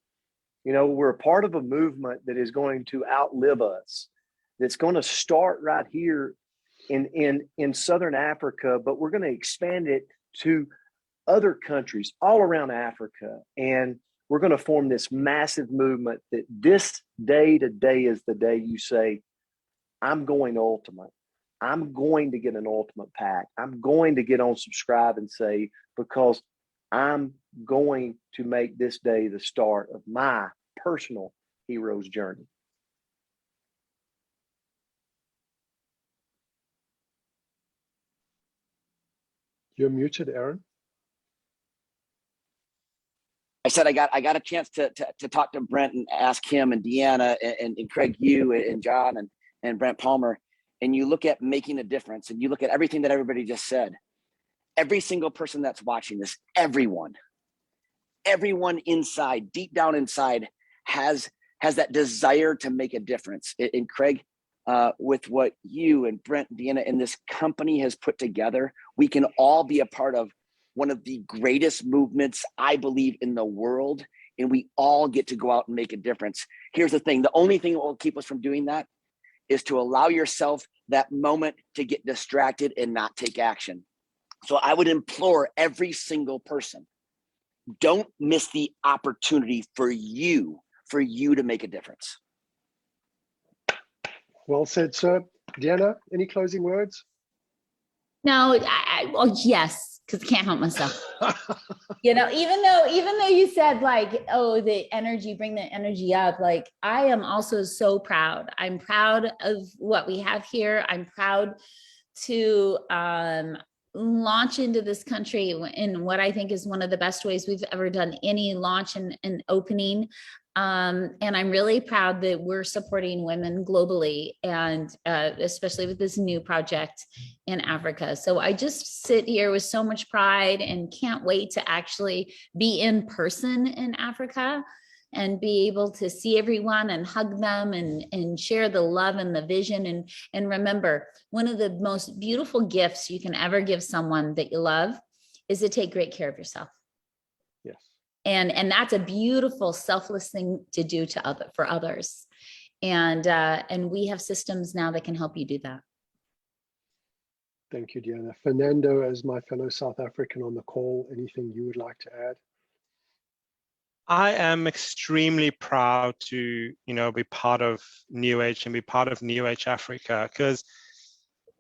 You know, we're a part of a movement that is going to outlive us, that's going to start right here in Southern Africa, but we're going to expand it to other countries all around Africa. And we're going to form this massive movement that this day today is the day you say, I'm going ultimate. I'm going to get an ultimate pack. I'm going to get on subscribe and say, because I'm going to make this day the start of my personal hero's journey. You're muted, Aaron. I said I got a chance to talk to Brent and ask him and Deanna and Craig, you and John and Brent Palmer. and you look at making a difference, and you look at everything that everybody just said, every single person that's watching this, everyone inside, deep down inside, has that desire to make a difference. And Craig, with what you and Brent, Deanna, and this company has put together, we can all be a part of one of the greatest movements, I believe, in the world, and we all get to go out and make a difference. Here's the thing, the only thing that will keep us from doing that is to allow yourself that moment to get distracted and not take action. So I would implore every single person, don't miss the opportunity for you to make a difference. Well said, sir. Deanna, any closing words? No, well, yes, because I can't help myself. You know, even though you said like, oh, the energy, bring the energy up, like I am also so proud. I'm proud of what we have here. I'm proud to launch into this country in what I think is one of the best ways we've ever done any launch and opening. And I'm really proud that we're supporting women globally, and especially with this new project in Africa. So I just sit here with so much pride and can't wait to actually be in person in Africa and be able to see everyone and hug them and share the love and the vision. And remember, one of the most beautiful gifts you can ever give someone that you love is to take great care of yourself. Yes. And that's a beautiful, selfless thing to do for others. And we have systems now that can help you do that. Thank you, Deanna. Fernando, as my fellow South African on the call, anything you would like to add? I am extremely proud to, be part of NewAge and be part of NewAge Africa, because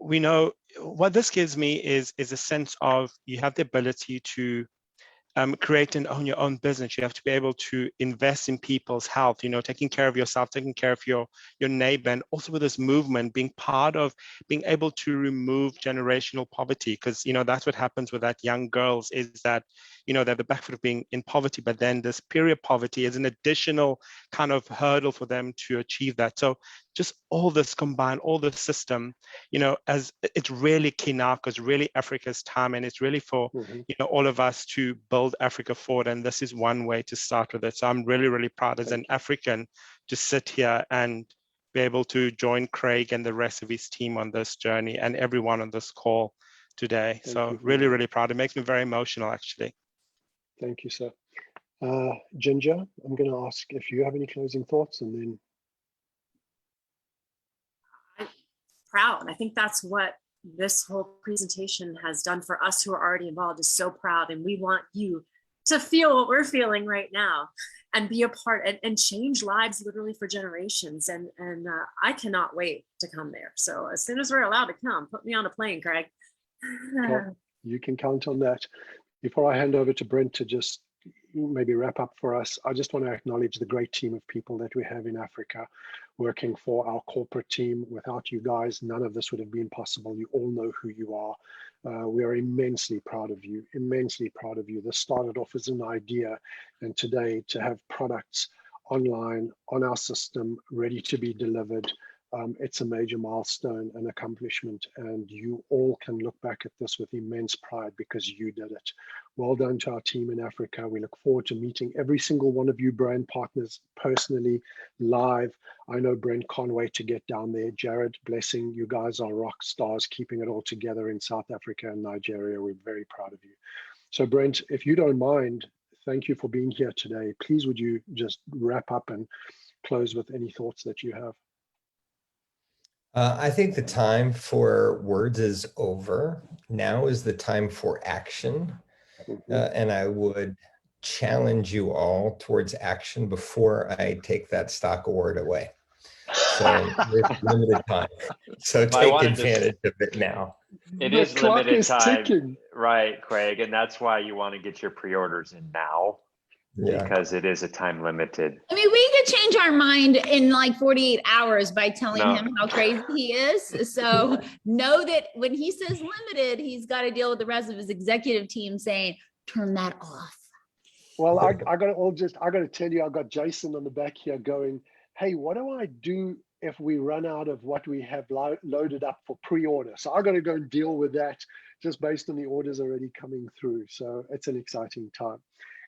we know what this gives me is a sense of you have the ability to create and own your own business. You have to be able to invest in people's health, taking care of yourself, taking care of your neighbor, and also with this movement, being part of being able to remove generational poverty, because that's what happens with that young girls, is that they're the back foot of being in poverty, but then this period poverty is an additional kind of hurdle for them to achieve that. So just all this combined, all the system, as it's really key now, because really Africa's time, and it's really for all of us to build Africa forward, and this is one way to start with it. So I'm really, really proud as an African to sit here and be able to join Craig and the rest of his team on this journey, and everyone on this call today. So really, really proud. It makes me very emotional, actually. Thank you, sir. Ginger, I'm going to ask if you have any closing thoughts, and then. I'm proud. I think that's what this whole presentation has done for us who are already involved, is so proud. And we want you to feel what we're feeling right now and be a part and change lives literally for generations. And I cannot wait to come there. So as soon as we're allowed to come, put me on a plane, Craig. Well, you can count on that. Before I hand over to Brent to just maybe wrap up for us, I just want to acknowledge the great team of people that we have in Africa working for our corporate team. Without you guys, none of this would have been possible. You all know who you are. We are immensely proud of you, immensely proud of you. This started off as an idea, and today to have products online on our system ready to be delivered, it's a major milestone and accomplishment, and you all can look back at this with immense pride because you did it. Well done to our team in Africa. We look forward to meeting every single one of you brand partners personally, live. I know Brent can't wait to get down there. Jared, blessing, you guys are rock stars, keeping it all together in South Africa and Nigeria. We're very proud of you. So Brent, if you don't mind, thank you for being here today. Please, would you just wrap up and close with any thoughts that you have? I think the time for words is over. Now is the time for action. And I would challenge you all towards action before I take that stock award away. So there's limited time. So take advantage of it now. It is limited time, right, Craig? And that's why you want to get your pre-orders in now. Yeah. Because it is a time limited. I mean, we could change our mind in like 48 hours by telling him how crazy he is. So know that when he says limited, he's got to deal with the rest of his executive team saying, turn that off. Well, I got to tell you, I got Jason on the back here going, hey, what do I do if we run out of what we have loaded up for pre-order. So I've got to go and deal with that just based on the orders already coming through. So it's an exciting time.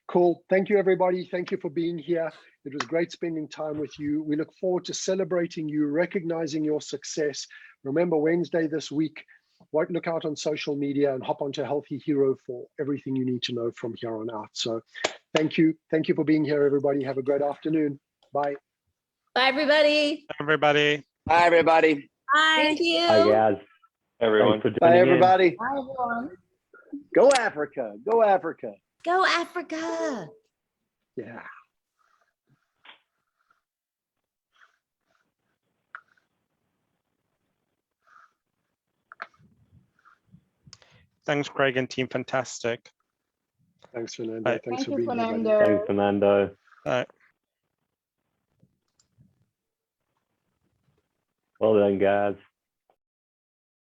Cool. Thank you, everybody. Thank you for being here. It was great spending time with you. We look forward to celebrating you, recognizing your success. Remember, Wednesday this week, look out on social media and hop onto Healthy HiRO for everything you need to know from here on out. So thank you. Thank you for being here, everybody. Have a great afternoon. Bye. Bye, everybody. Everybody. Bye, everybody. Bye. Thank you. Hi, guys. Everyone. Thanks for Bye, joining in. everybody. Bye, everyone. Go Africa. Go Africa. Go Africa. Yeah. Thanks, Craig and team. Fantastic. Thanks, Fernando. Bye. Thanks Thank for you, being here, buddy. Fernando. Thanks, Fernando. Bye. Well done, guys.